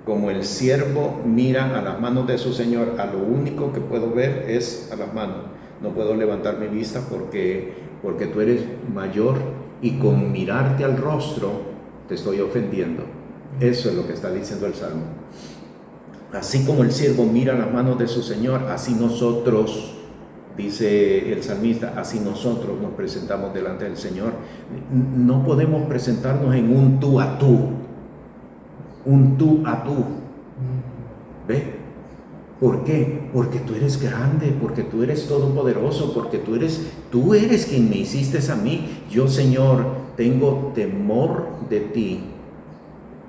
Como el siervo mira a las manos de su señor, a lo único que puedo ver es a las manos. No puedo levantar mi vista porque tú eres mayor y con mirarte al rostro te estoy ofendiendo. Eso es lo que está diciendo el Salmo. Así como el siervo mira las manos de su Señor, así nosotros, dice el salmista, así nosotros nos presentamos delante del Señor. No podemos presentarnos en un tú a tú. Un tú a tú. ¿Ve? ¿Por qué? Porque tú eres grande, porque tú eres todopoderoso, porque tú eres quien me hiciste a mí. Yo, Señor, tengo temor de ti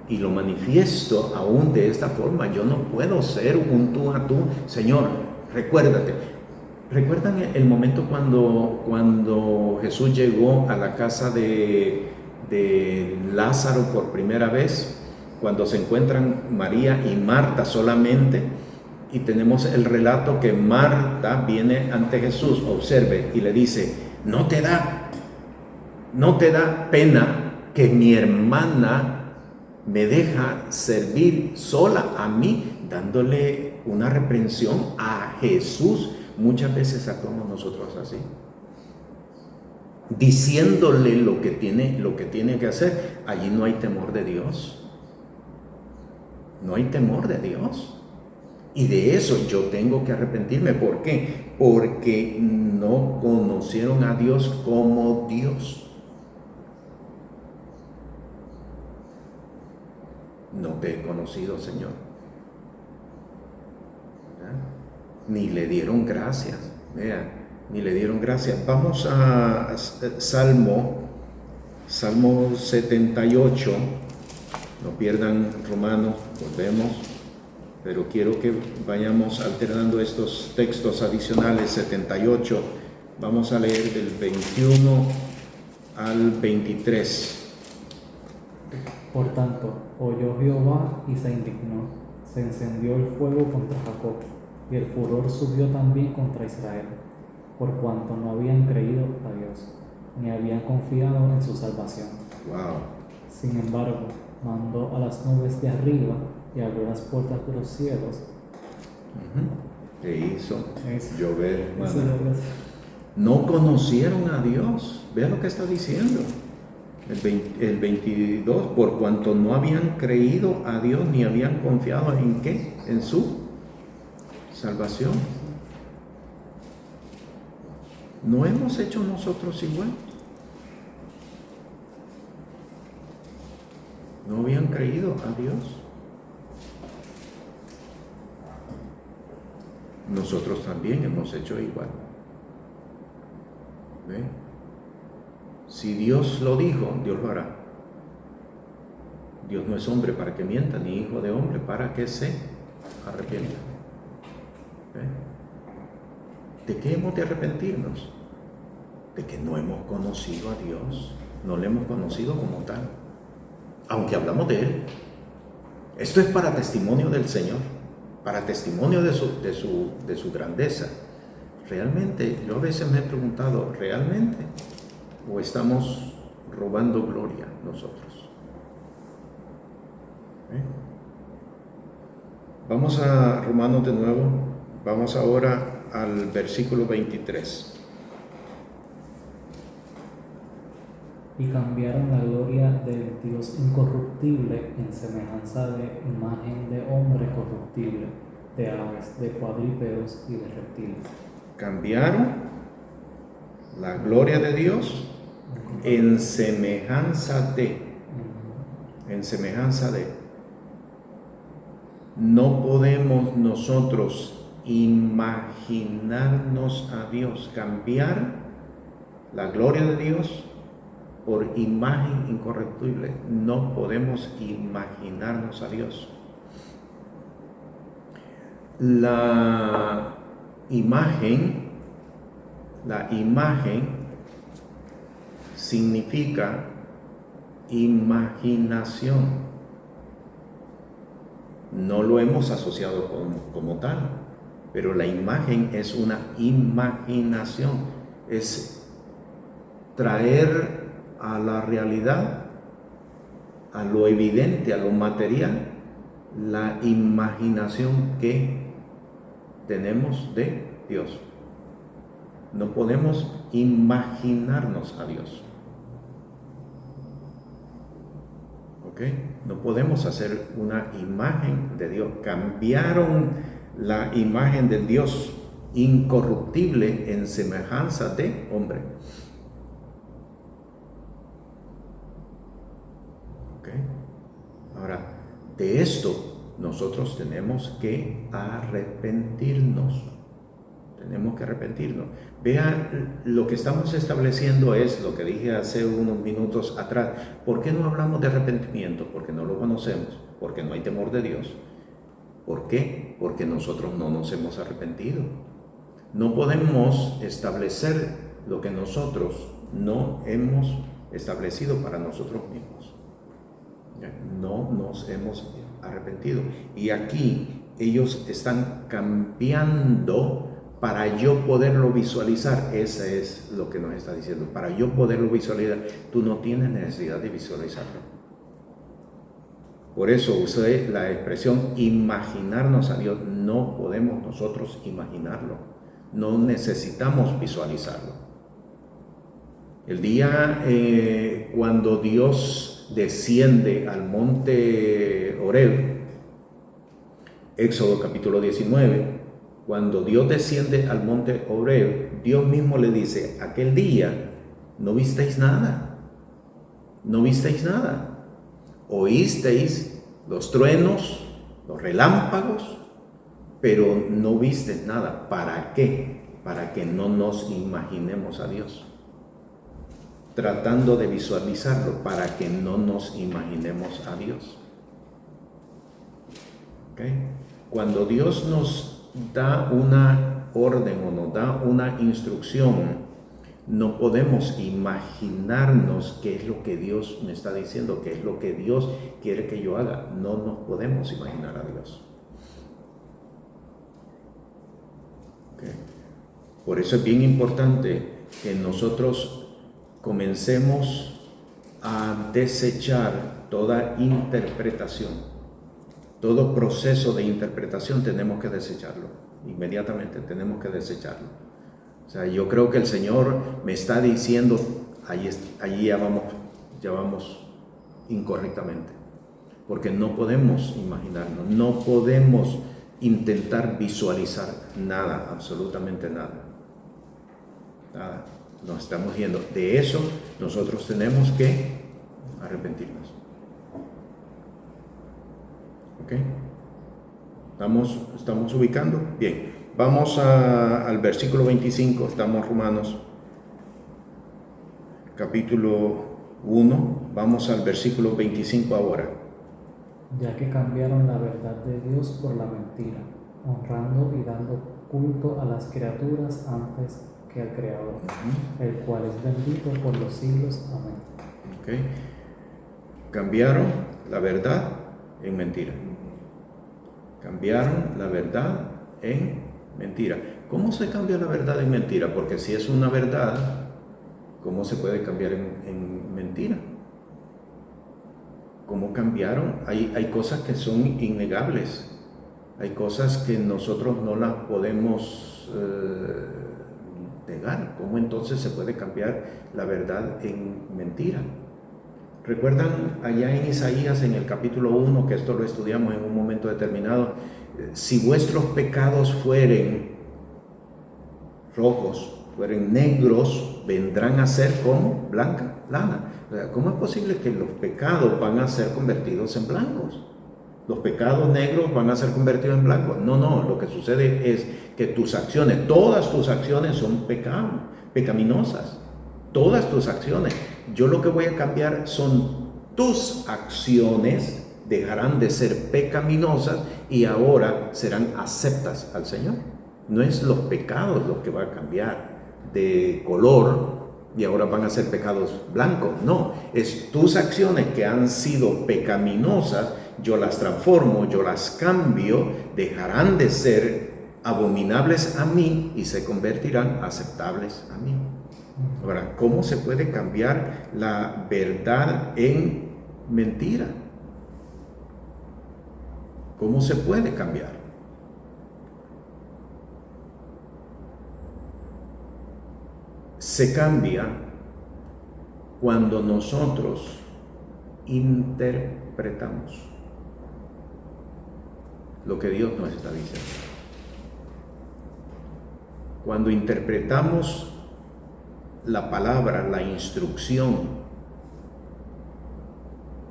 y lo manifiesto aún de esta forma. Yo no puedo ser un tú a tú. Señor, recuérdate. ¿Recuerdan el momento cuando Jesús llegó a la casa de Lázaro por primera vez? Cuando se encuentran María y Marta solamente, y tenemos el relato que Marta viene ante Jesús, observe, y le dice, ¿no te da pena que mi hermana me deja servir sola a mí? Dándole una reprensión a Jesús. Muchas veces actuamos nosotros así, diciéndole lo que tiene que hacer. Allí no hay temor de Dios. No hay temor de Dios. Y de eso yo tengo que arrepentirme. ¿Por qué? Porque no conocieron a Dios como Dios. No te he conocido, Señor. ¿verdad? Ni le dieron gracias. Vean, ni le dieron gracias. Vamos a Salmo 78. No pierdan Romanos, volvemos. Pero quiero que vayamos alternando estos textos adicionales. 78, vamos a leer del 21 al 23. Por tanto, oyó Jehová y se indignó, se encendió el fuego contra Jacob, y el furor subió también contra Israel, por cuanto no habían creído a Dios, ni habían confiado en su salvación. Wow. Sin embargo, mandó a las nubes de arriba y abrió las puertas de los cielos. E hizo llover maná. Eso. No conocieron a Dios. Vea lo que está diciendo. El 22, por cuanto no habían creído a Dios ni habían confiado en ¿qué? En su salvación. ¿No hemos hecho nosotros igual? No habían creído a Dios. Nosotros también hemos hecho igual. ¿Ven? Si Dios lo dijo, Dios lo hará. Dios no es hombre para que mienta, ni hijo de hombre para que se arrepienta. ¿De qué hemos de arrepentirnos? De que no hemos conocido a Dios, no le hemos conocido como tal, aunque hablamos de Él. Esto es para testimonio del Señor, para testimonio de su grandeza. Realmente, yo a veces me he preguntado, ¿realmente? ¿O estamos robando gloria nosotros? Vamos a Romanos de nuevo, vamos ahora al versículo 23. Y cambiaron la gloria del Dios incorruptible en semejanza de imagen de hombre corruptible, de aves, de cuadrúpedos y de reptiles. Cambiaron la gloria de Dios en semejanza de. No podemos nosotros imaginarnos a Dios, cambiar la gloria de Dios por imagen incorruptible. No podemos imaginarnos a Dios. La imagen significa imaginación. No lo hemos asociado como tal, pero la imagen es una imaginación, es traer a la realidad, a lo evidente, a lo material, la imaginación que tenemos de Dios. No podemos imaginarnos a Dios. ¿Ok? No podemos hacer una imagen de Dios. Cambiaron la imagen del Dios incorruptible en semejanza de hombre. ¿Ok? Ahora, de esto nosotros tenemos que arrepentirnos. Tenemos que arrepentirnos. Vean, lo que estamos estableciendo es lo que dije hace unos minutos atrás. ¿Por qué no hablamos de arrepentimiento? Porque no lo conocemos, porque no hay temor de Dios. ¿Por qué? Porque nosotros no nos hemos arrepentido. No podemos establecer lo que nosotros no hemos establecido para nosotros mismos. No nos hemos arrepentido. Y aquí ellos están cambiando para yo poderlo visualizar. Eso es lo que nos está diciendo. Para yo poderlo visualizar, tú no tienes necesidad de visualizarlo. Por eso usé la expresión imaginarnos a Dios. No podemos nosotros imaginarlo. No necesitamos visualizarlo. El día cuando Dios desciende al monte Horeb, Éxodo capítulo 19, cuando Dios desciende al monte Horeb, Dios mismo le dice, aquel día no visteis nada, oísteis los truenos, los relámpagos, pero no visteis nada. ¿Para qué? Para que no nos imaginemos a Dios. Tratando de visualizarlo para que no nos imaginemos a Dios. ¿Okay? Cuando Dios nos da una orden o nos da una instrucción, no podemos imaginarnos qué es lo que Dios me está diciendo, qué es lo que Dios quiere que yo haga. No nos podemos imaginar a Dios. ¿Okay? Por eso es bien importante que nosotros comencemos a desechar toda interpretación. Todo proceso de interpretación tenemos que desecharlo. Inmediatamente tenemos que desecharlo. O sea, yo creo que el Señor me está diciendo, allí ya vamos ya vamos incorrectamente. Porque no podemos imaginarnos, no podemos intentar visualizar nada, absolutamente nada. Nada. Nos estamos yendo. De eso nosotros tenemos que arrepentirnos. ¿Ok? ¿Estamos ubicando? Bien. Vamos al versículo 25. Estamos Romanos capítulo 1. Vamos al versículo 25 ahora. Ya que cambiaron la verdad de Dios por la mentira, honrando y dando culto a las criaturas antes que al Creador, el cual es bendito por los siglos. Amén. Okay. Cambiaron la verdad en mentira. Cambiaron la verdad en mentira. ¿Cómo se cambia la verdad en mentira? Porque si es una verdad, ¿cómo se puede cambiar en mentira? ¿Cómo cambiaron? Hay cosas que son innegables. Hay cosas que nosotros no las podemos negar. ¿Cómo entonces se puede cambiar la verdad en mentira? ¿Recuerdan allá en Isaías en el capítulo 1, que esto lo estudiamos en un momento determinado? Si vuestros pecados fueren rojos, fueren negros, vendrán a ser como blanca lana. ¿Cómo es posible que los pecados van a ser convertidos en blancos? Los pecados negros van a ser convertidos en blancos. No, lo que sucede es que tus acciones, todas tus acciones son pecaminosas. Todas tus acciones. Yo lo que voy a cambiar son tus acciones, dejarán de ser pecaminosas y ahora serán aceptas al Señor. No es los pecados los que va a cambiar de color y ahora van a ser pecados blancos. No, es tus acciones que han sido pecaminosas, yo las transformo, yo las cambio, dejarán de ser abominables a mí y se convertirán aceptables a mí. Ahora, ¿cómo se puede cambiar la verdad en mentira? ¿Cómo se puede cambiar? Se cambia cuando nosotros interpretamos lo que Dios nos está diciendo. Cuando interpretamos la palabra, la instrucción,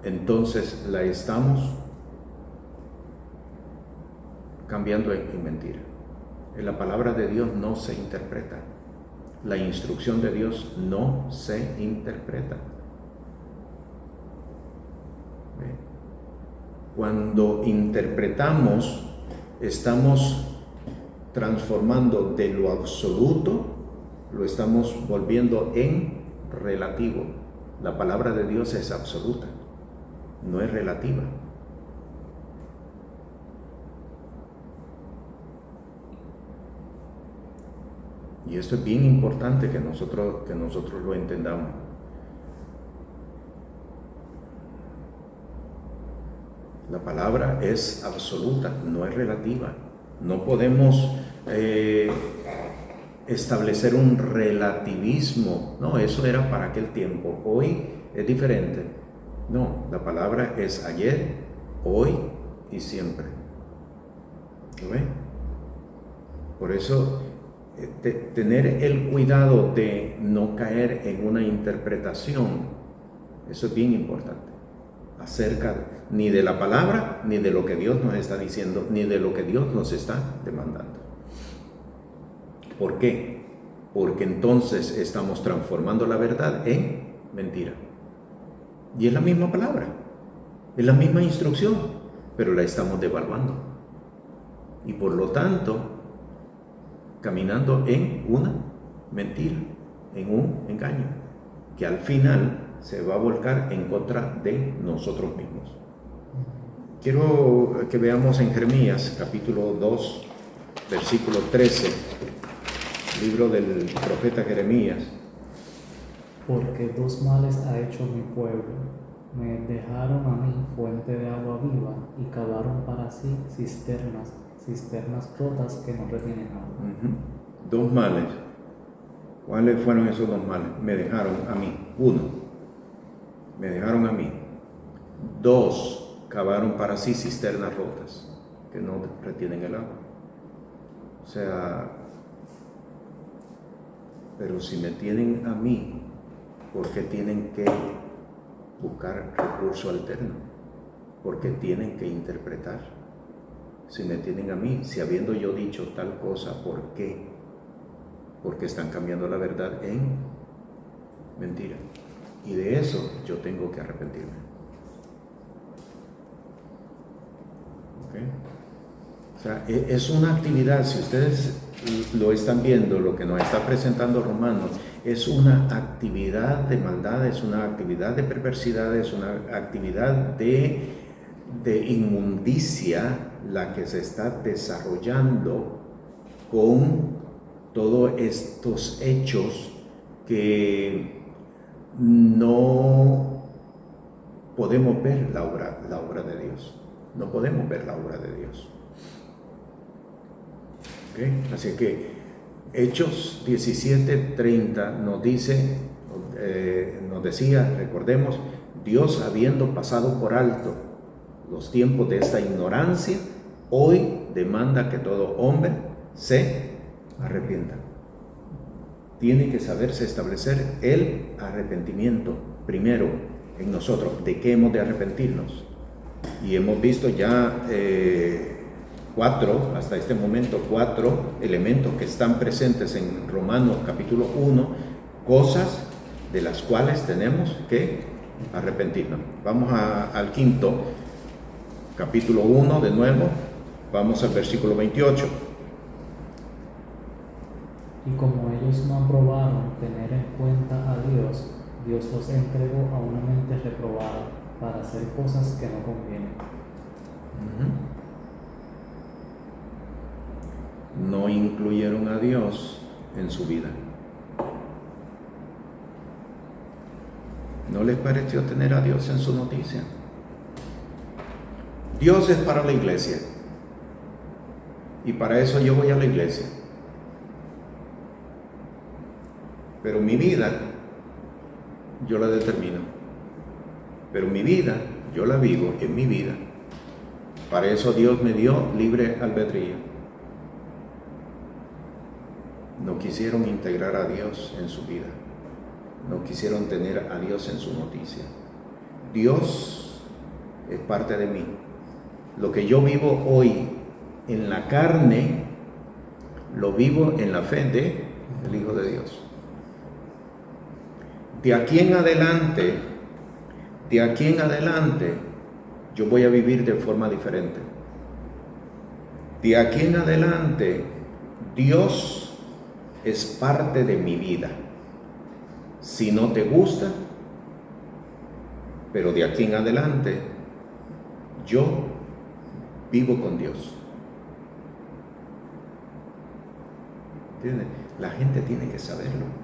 entonces la estamos cambiando en mentira. En la palabra de Dios no se interpreta. La instrucción de Dios no se interpreta. Cuando interpretamos, estamos transformando de lo absoluto, lo estamos volviendo en relativo. La palabra de Dios es absoluta, no es relativa. Y esto es bien importante que nosotros lo entendamos. La palabra es absoluta, no es relativa. No podemos establecer un relativismo. No, eso era para aquel tiempo. Hoy es diferente. No, la palabra es ayer, hoy y siempre. ¿Lo ven? Por eso, tener el cuidado de no caer en una interpretación, eso es bien importante. Acerca ni de la palabra, ni de lo que Dios nos está diciendo, ni de lo que Dios nos está demandando. ¿Por qué? Porque entonces estamos transformando la verdad en mentira. Y es la misma palabra, es la misma instrucción, pero la estamos devaluando. Y por lo tanto, caminando en una mentira, en un engaño, que al final se va a volcar en contra de nosotros mismos. Quiero que veamos en Jeremías capítulo 2, versículo 13, libro del profeta Jeremías. Porque dos males ha hecho mi pueblo. Me dejaron a mí fuente de agua viva y cavaron para sí cisternas rotas que no retienen agua. Dos males. ¿Cuáles fueron esos dos males? Me dejaron a mí. Uno, me dejaron a mí. 2, cavaron para sí cisternas rotas que no retienen el agua. O sea, pero si me tienen a mí, ¿por qué tienen que buscar recurso alterno? ¿Por qué tienen que interpretar? Si me tienen a mí, si habiendo yo dicho tal cosa, ¿por qué? Porque están cambiando la verdad en mentira. Y de eso yo tengo que arrepentirme. ¿Okay? O sea, es una actividad, si ustedes lo están viendo, lo que nos está presentando Romanos, es una actividad de maldad, es una actividad de perversidad, es una actividad de inmundicia la que se está desarrollando con todos estos hechos que no podemos ver la obra de Dios. No podemos ver la obra de Dios. ¿Okay? Así que Hechos 17:30 nos dice, nos decía, recordemos, Dios habiendo pasado por alto los tiempos de esta ignorancia, hoy demanda que todo hombre se arrepienta. Tiene que saberse establecer el arrepentimiento primero en nosotros. ¿De qué hemos de arrepentirnos? Y hemos visto ya 4, hasta este momento 4 elementos que están presentes en Romanos capítulo 1, cosas de las cuales tenemos que arrepentirnos. Vamos al quinto, capítulo 1 de nuevo, vamos al versículo 28. Y como ellos no aprobaron tener en cuenta a Dios, Dios los entregó a una mente reprobada para hacer cosas que no convienen. No incluyeron a Dios en su vida. ¿No les pareció tener a Dios en su noticia? Dios es para la iglesia. Y para eso yo voy a la iglesia. Pero mi vida, yo la determino. Pero mi vida, yo la vivo en mi vida. Para eso Dios me dio libre albedrío. No quisieron integrar a Dios en su vida. No quisieron tener a Dios en su noticia. Dios es parte de mí. Lo que yo vivo hoy en la carne, lo vivo en la fe del Hijo de Dios. De aquí en adelante, yo voy a vivir de forma diferente. De aquí en adelante, Dios es parte de mi vida. Si no te gusta, pero de aquí en adelante, yo vivo con Dios. ¿Entiendes? La gente tiene que saberlo.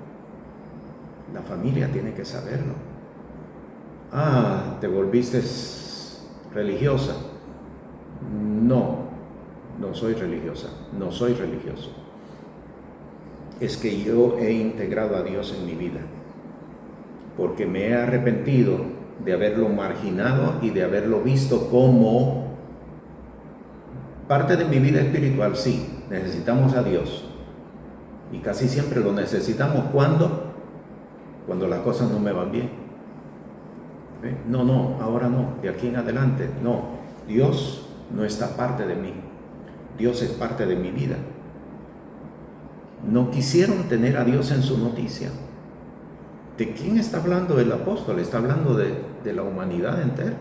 La familia tiene que saberlo. Te volviste religiosa. No soy religiosa, no soy religioso. Es que yo he integrado a Dios en mi vida, porque me he arrepentido de haberlo marginado y de haberlo visto como parte de mi vida espiritual. Sí, necesitamos a Dios, y casi siempre lo necesitamos cuando las cosas no me van bien. No, ahora no, de aquí en adelante, no. Dios no está parte de mí, Dios es parte de mi vida. No quisieron tener a Dios en su noticia. ¿De quién está hablando el apóstol? Está hablando de la humanidad entera.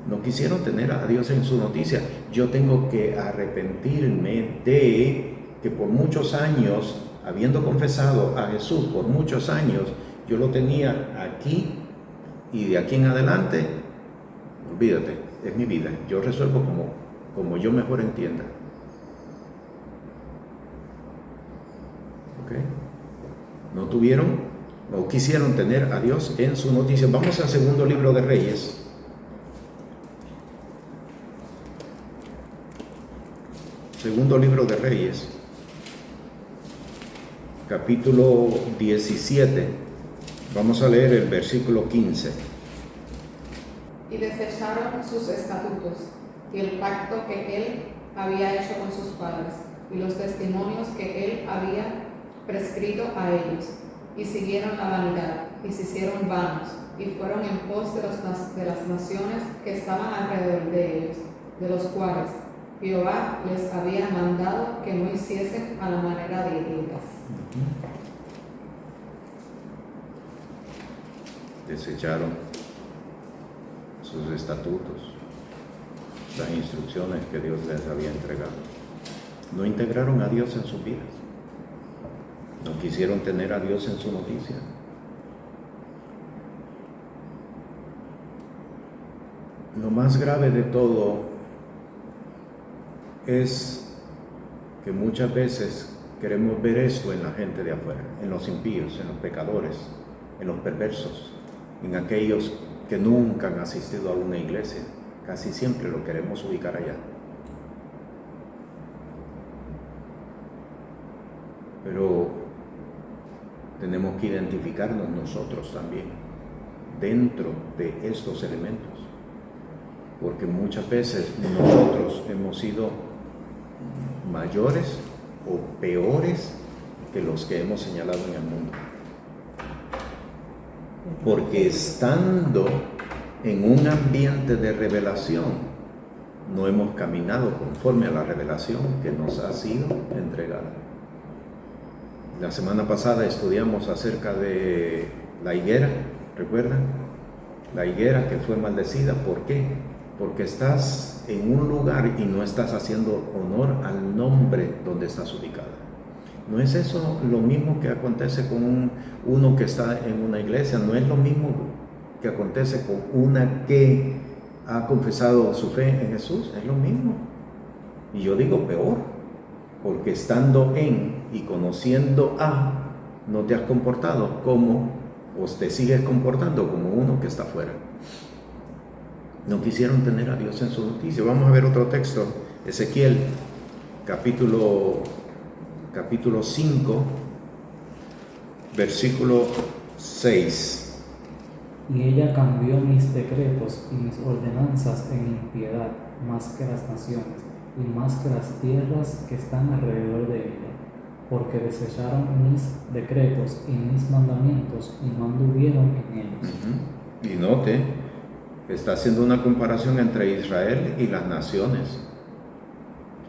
No quisieron tener a Dios en su noticia. Yo tengo que arrepentirme de que por muchos años, habiendo confesado a Jesús por muchos años, yo lo tenía aquí, y de aquí en adelante, olvídate, es mi vida. Yo resuelvo como yo mejor entienda. ¿Okay? No quisieron tener a Dios en su noticia. Vamos al segundo libro de Reyes. Segundo libro de Reyes, capítulo 17, Vamos a leer el versículo 15. Y desecharon sus estatutos y el pacto que él había hecho con sus padres y los testimonios que él había prescrito a ellos, y siguieron la vanidad y se hicieron vanos y fueron en pos de las naciones que estaban alrededor de ellos, de los cuales Jehová les había mandado que no hiciesen a la manera de ellas. Desecharon sus estatutos, las instrucciones que Dios les había entregado. No integraron a Dios en sus vidas. No quisieron tener a Dios en su noticia. Lo más grave de todo es que muchas veces queremos ver esto en la gente de afuera, en los impíos, en los pecadores, en los perversos, en aquellos que nunca han asistido a una iglesia. Casi siempre lo queremos ubicar allá. Pero tenemos que identificarnos nosotros también dentro de estos elementos, porque muchas veces nosotros hemos sido mayores o peores que los que hemos señalado en el mundo, porque estando en un ambiente de revelación no hemos caminado conforme a la revelación que nos ha sido entregada. La semana pasada estudiamos acerca de la higuera, ¿recuerdan? La higuera que fue maldecida, ¿por qué? Porque estás en un lugar y no estás haciendo honor al nombre donde estás ubicada. ¿No es eso lo mismo que acontece con uno que está en una iglesia? ¿No es lo mismo que acontece con una que ha confesado su fe en Jesús? Es lo mismo. Y yo digo peor, porque estando en y conociendo a, no te has comportado como, o te sigues comportando como uno que está afuera. No quisieron tener a Dios en su noticia. Vamos a ver otro texto, Ezequiel, capítulo 5, versículo 6. Y ella cambió mis decretos y mis ordenanzas en impiedad más que las naciones y más que las tierras que están alrededor de ella, porque desecharon mis decretos y mis mandamientos y no anduvieron en ellos. Y note, está haciendo una comparación entre Israel y las naciones.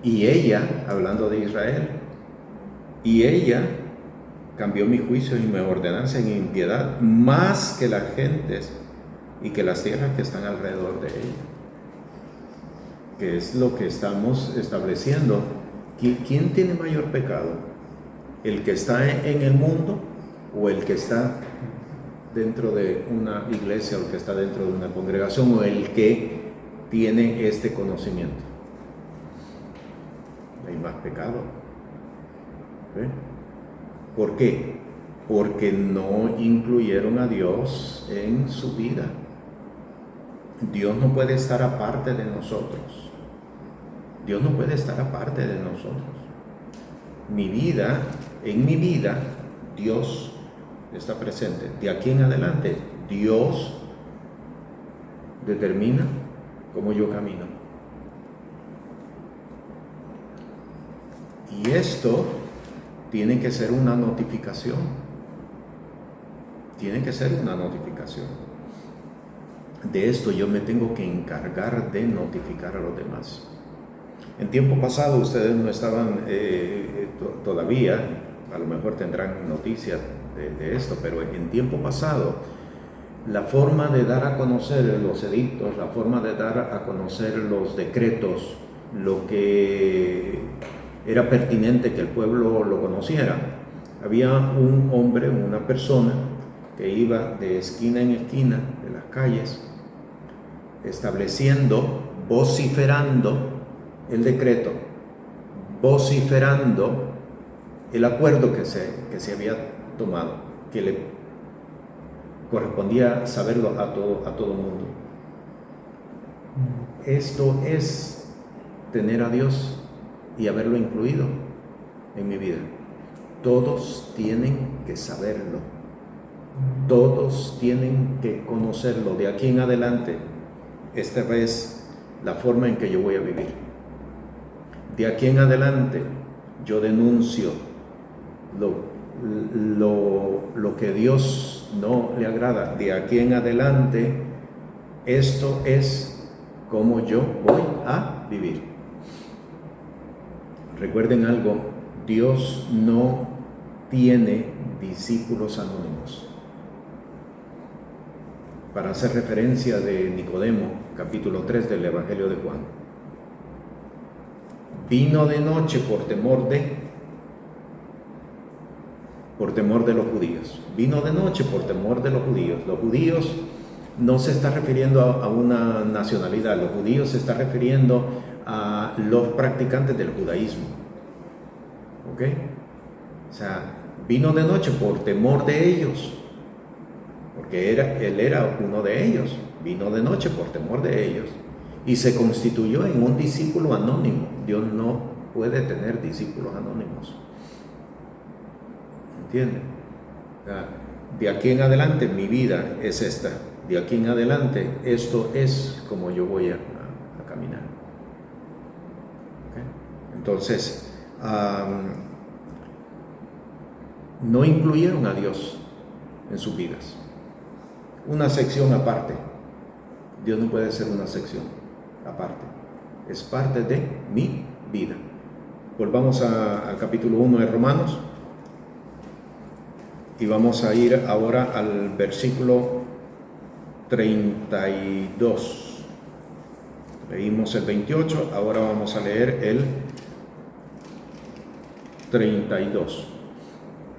Y ella, hablando de Israel, y ella cambió mis juicios y mis ordenanzas en impiedad más que las gentes y que las tierras que están alrededor de ella. Que es lo que estamos estableciendo. ¿Quién tiene mayor pecado? ¿El que está en el mundo o el que está dentro de una iglesia o el que está dentro de una congregación o el que tiene este conocimiento? Hay más pecado. ¿Sí? ¿Por qué? Porque no incluyeron a Dios en su vida. Dios no puede estar aparte de nosotros. Dios no puede estar aparte de nosotros. En mi vida, Dios está presente. De aquí en adelante, Dios determina cómo yo camino. Y esto tiene que ser una notificación. Tiene que ser una notificación. De esto yo me tengo que encargar de notificar a los demás. En tiempo pasado ustedes no estaban todavía, a lo mejor tendrán noticias de esto, pero en tiempo pasado la forma de dar a conocer los edictos, la forma de dar a conocer los decretos, lo que era pertinente que el pueblo lo conociera. Había un hombre, una persona que iba de esquina en esquina de las calles estableciendo, vociferando el decreto, vociferando el acuerdo que se había tomado, que le correspondía saberlo a todo mundo. Esto es tener a Dios y haberlo incluido en mi vida. Todos tienen que saberlo. Todos tienen que conocerlo. De aquí en adelante, esta es la forma en que yo voy a vivir. De aquí en adelante, yo denuncio lo que Dios no le agrada. De aquí en adelante, esto es como yo voy a vivir. Recuerden algo, Dios no tiene discípulos anónimos. Para hacer referencia de Nicodemo, capítulo 3 del Evangelio de Juan. Vino de noche por temor de los judíos. Vino de noche por temor de los judíos. Los judíos no se está refiriendo a una nacionalidad, los judíos se está refiriendo a los practicantes del judaísmo. ¿Ok? O sea, vino de noche por temor de ellos, porque él era uno de ellos. Vino de noche por temor de ellos y se constituyó en un discípulo anónimo. Dios no puede tener discípulos anónimos. ¿Entienden? O sea, de aquí en adelante mi vida es esta. De aquí en adelante esto es como yo voy a caminar. ¿Okay? Entonces, no incluyeron a Dios en sus vidas. Una sección aparte. Dios no puede ser una sección aparte. Es parte de mi vida. Volvamos al capítulo 1 de Romanos. Y vamos a ir ahora al versículo 32. Leímos el 28, ahora vamos a leer el 32.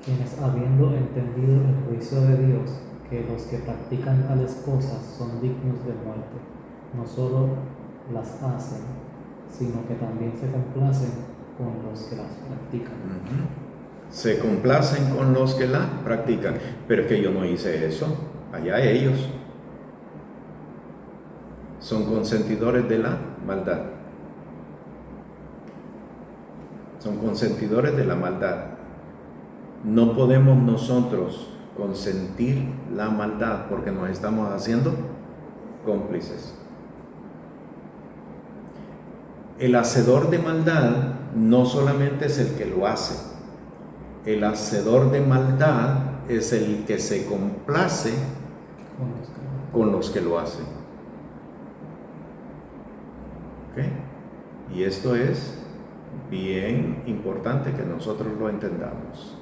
Quienes habiendo entendido el juicio de Dios, que los que practican tales cosas son dignos de muerte, no solo las hacen, sino que también se complacen con los que las practican. Se complacen con los que la practican, pero es que yo no hice eso, allá ellos. Son consentidores de la maldad. Son consentidores de la maldad. No podemos nosotros consentir la maldad porque nos estamos haciendo cómplices. El hacedor de maldad no solamente es el que lo hace. El hacedor de maldad es el que se complace con los que lo hacen. ¿Okay? Y esto es bien importante que nosotros lo entendamos,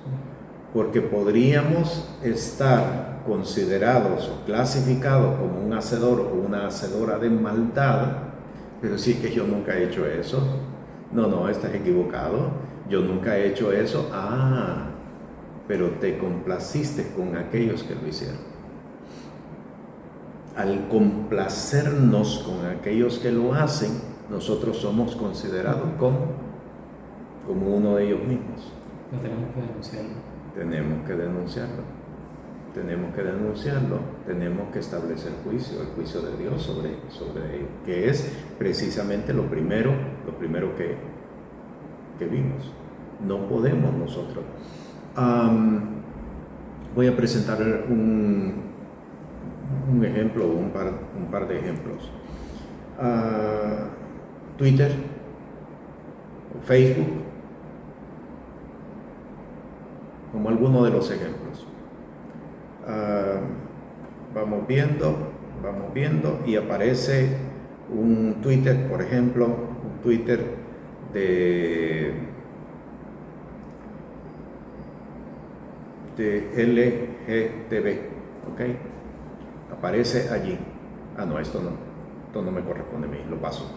porque podríamos estar considerados o clasificados como un hacedor o una hacedora de maldad, pero sí que yo nunca he hecho eso. No, estás equivocado. Yo nunca he hecho eso. Pero te complaciste con aquellos que lo hicieron. Al complacernos con aquellos que lo hacen, nosotros somos considerados como uno de ellos mismos. Tenemos que denunciarlo. Tenemos que denunciarlo. Tenemos que establecer el juicio de Dios sobre ellos, que es precisamente lo primero que vimos. No podemos nosotros. Voy a presentar un ejemplo, un par de ejemplos. Twitter, Facebook, como algunos de los ejemplos. Vamos viendo y aparece un Twitter, por ejemplo, un Twitter de LGTB, ¿ok? Aparece allí. No, esto no me corresponde a mí, lo paso.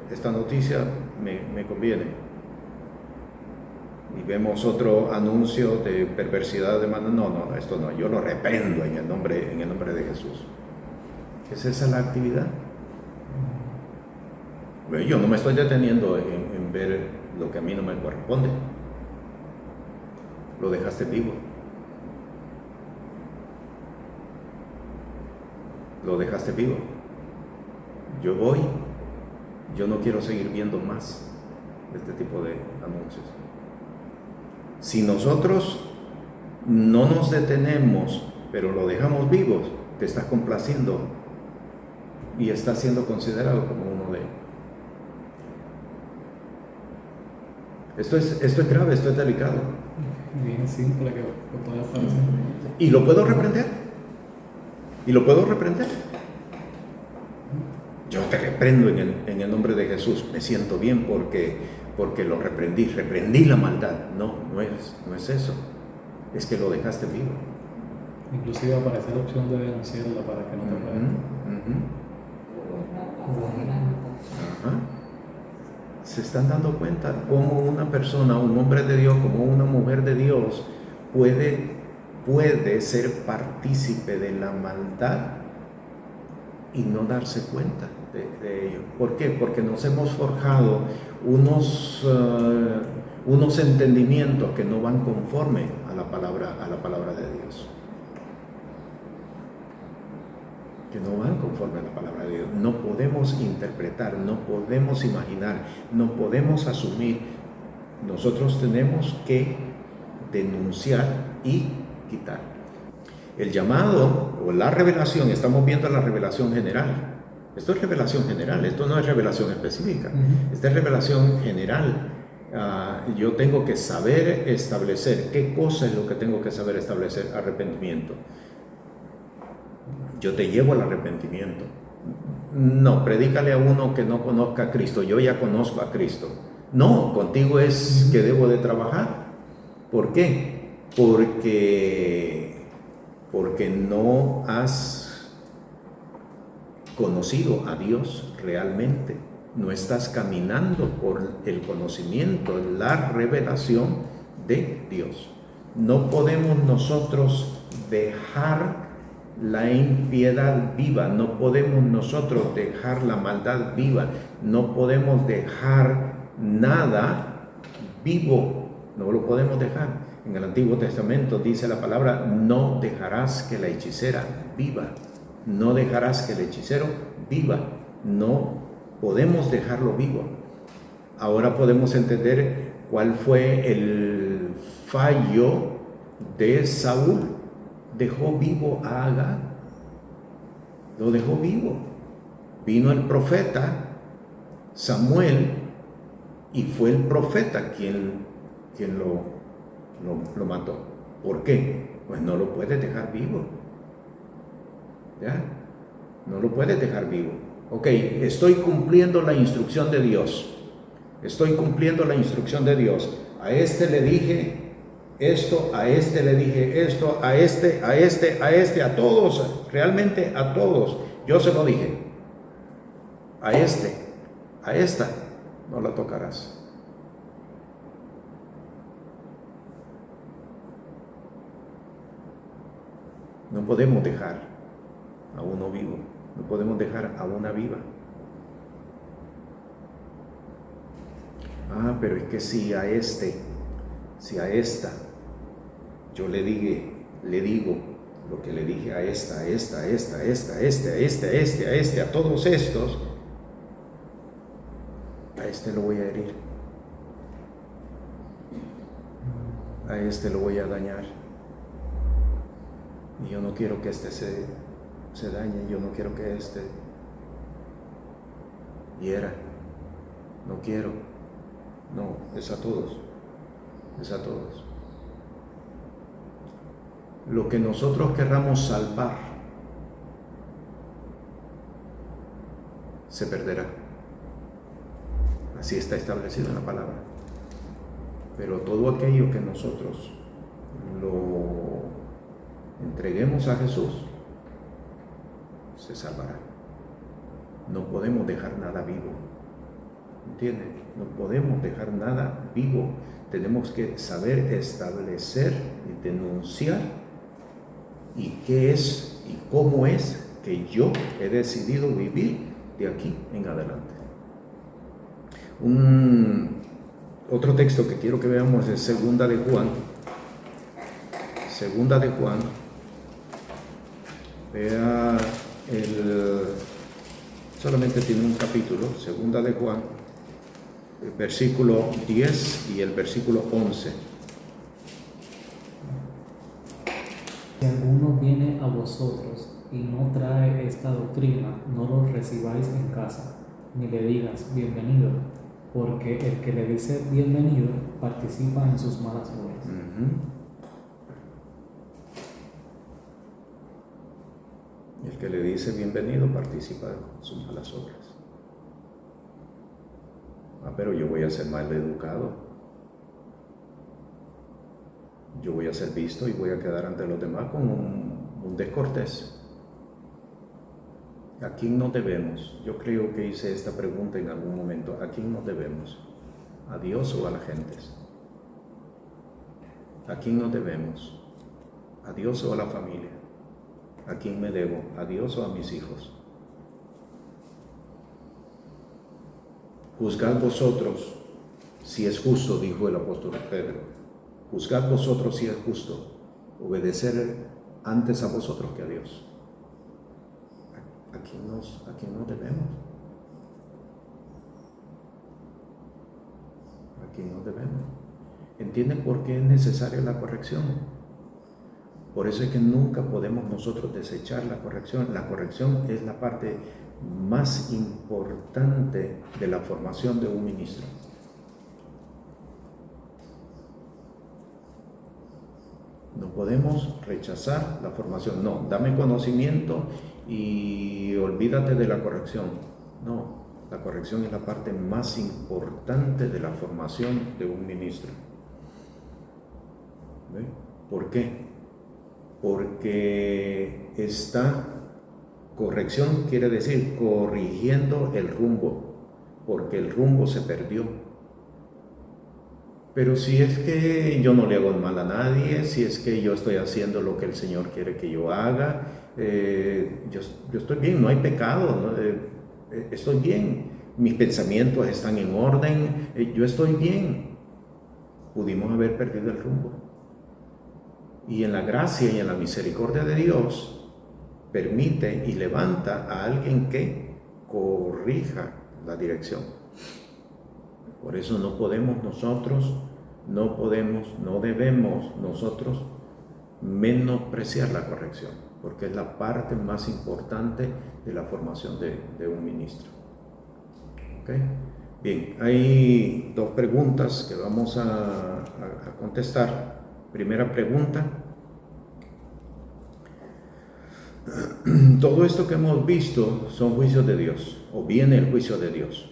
Esta noticia me conviene. Y vemos otro anuncio de perversidad de mano. No, esto no, yo lo reprendo en el nombre de Jesús. ¿Es esa la actividad? Bueno, yo no me estoy deteniendo en ver lo que a mí no me corresponde. Lo dejaste vivo. Lo dejaste vivo. Yo no quiero seguir viendo más este tipo de anuncios. Si nosotros no nos detenemos, pero lo dejamos vivos, te estás complaciendo y estás siendo considerado como uno de ellos. Esto es grave, esto es delicado. Bien simple que puede parecer. Y lo puedo reprender. Yo te reprendo en el nombre de Jesús. Me siento bien porque lo reprendí la maldad. No es eso. Es que lo dejaste vivo. Inclusive aparece la opción de denunciarla para que no te puedan. Ajá. Se están dando cuenta cómo una persona, un hombre de Dios, como una mujer de Dios puede ser partícipe de la maldad y no darse cuenta de ello. ¿Por qué? Porque nos hemos forjado unos entendimientos que no van conforme a la palabra de Dios. Que no van conforme a la palabra de Dios. No podemos interpretar, no podemos imaginar, no podemos asumir. Nosotros tenemos que denunciar y quitar. El llamado o la revelación, estamos viendo la revelación general. Esto es revelación general, esto no es revelación específica. Esta es revelación general. Yo tengo que saber establecer qué cosa es lo que tengo que saber establecer. Arrepentimiento. Yo te llevo al arrepentimiento. No, predícale a uno que no conozca a Cristo. Yo ya conozco a Cristo. No, contigo es que debo de trabajar. ¿Por qué? Porque no has conocido a Dios realmente. No estás caminando por el conocimiento, la revelación de Dios. No podemos nosotros dejar la impiedad viva, no podemos nosotros dejar la maldad viva, no podemos dejar nada vivo, no lo podemos dejar. En el Antiguo Testamento dice la palabra: no dejarás que la hechicera viva, no dejarás que el hechicero viva, no podemos dejarlo vivo. Ahora podemos entender cuál fue el fallo de Saúl. Dejó vivo a Agag, lo dejó vivo. Vino el profeta Samuel y fue el profeta quien lo mató. ¿Por qué? Pues no lo puedes dejar vivo. ¿Ya? No lo puedes dejar vivo. Ok, estoy cumpliendo la instrucción de Dios. Estoy cumpliendo la instrucción de Dios. A este le dije esto, a este le dije esto, a este, a todos, realmente a todos. Yo se lo dije. A esta, no la tocarás. No podemos dejar a uno vivo, no podemos dejar a una viva. Pero es que si a esta, yo le digo lo que le dije a esta, a todos estos, a este lo voy a herir, a este lo voy a dañar, y yo no quiero que este se dañe, yo no quiero que este hiera, no quiero, no, es a todos. Lo que nosotros querramos salvar se perderá. Así está establecido en la palabra. Pero todo aquello que nosotros lo entreguemos a Jesús se salvará. No podemos dejar nada vivo. ¿Entienden? No podemos dejar nada vivo. Tenemos que saber establecer y denunciar y qué es y cómo es que yo he decidido vivir de aquí en adelante. Otro texto que quiero que veamos es Segunda de Juan. Vea solamente tiene un capítulo, Segunda de Juan, el versículo 10 y el versículo 11. Si alguno viene a vosotros y no trae esta doctrina, no lo recibáis en casa, ni le digas bienvenido, porque el que le dice bienvenido participa en sus malas obras. El que le dice bienvenido participa en sus malas obras. Pero yo voy a ser mal educado. Yo voy a ser visto y voy a quedar ante los demás como un descortés. ¿A quién nos debemos? Yo creo que hice esta pregunta en algún momento. ¿A quién nos debemos? ¿A Dios o a las gentes? ¿A quién nos debemos? ¿A Dios o a la familia? ¿A quién me debo? ¿A Dios o a mis hijos? Juzgad vosotros si es justo, dijo el apóstol Pedro. Juzgad vosotros si es justo obedecer antes a vosotros que a Dios. ¿A quién nos debemos? ¿A quién nos debemos? ¿Entienden por qué es necesaria la corrección? Por eso es que nunca podemos nosotros desechar la corrección. La corrección es la parte más importante de la formación de un ministro. No podemos rechazar la formación. No, dame conocimiento y olvídate de la corrección. No, la corrección es la parte más importante de la formación de un ministro. ¿Ve? ¿Por qué? Porque esta corrección quiere decir corrigiendo el rumbo, porque el rumbo se perdió. Pero si es que yo no le hago mal a nadie, si es que yo estoy haciendo lo que el Señor quiere que yo haga, yo estoy bien, no hay pecado, ¿no? Estoy bien, mis pensamientos están en orden, yo estoy bien. Pudimos haber perdido el rumbo. Y en la gracia y en la misericordia de Dios, permite y levanta a alguien que corrija la dirección. Por eso no podemos nosotros, no debemos nosotros menospreciar la corrección, porque es la parte más importante de la formación de un ministro. ¿Okay? Bien, hay dos preguntas que vamos a contestar. Primera pregunta. Todo esto que hemos visto son juicios de Dios, o viene el juicio de Dios.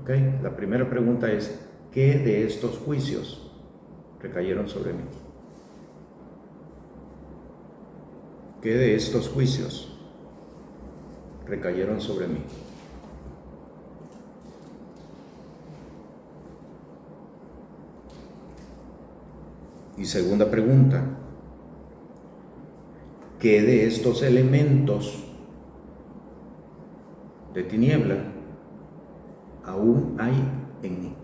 ¿Okay? La primera pregunta es, ¿qué de estos juicios recayeron sobre mí? ¿Qué de estos juicios recayeron sobre mí? Y segunda pregunta, ¿qué de estos elementos de tiniebla aún hay en mí?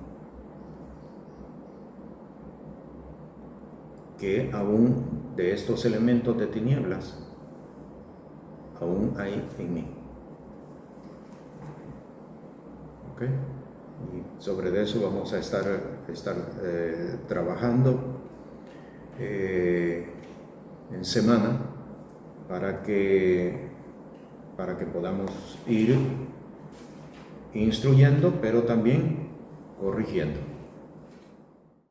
¿Qué aún de estos elementos de tinieblas aún hay en mí? ¿Ok? Y sobre eso vamos a estar trabajando en semana para que podamos ir instruyendo, pero también corrigiendo.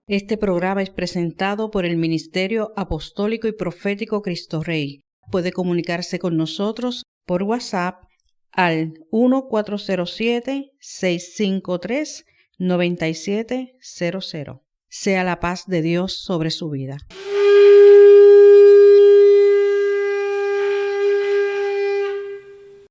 Este programa es presentado por el Ministerio Apostólico y Profético Cristo Rey. Puede comunicarse con nosotros por WhatsApp al 1407-653-9700. Sea la paz de Dios sobre su vida.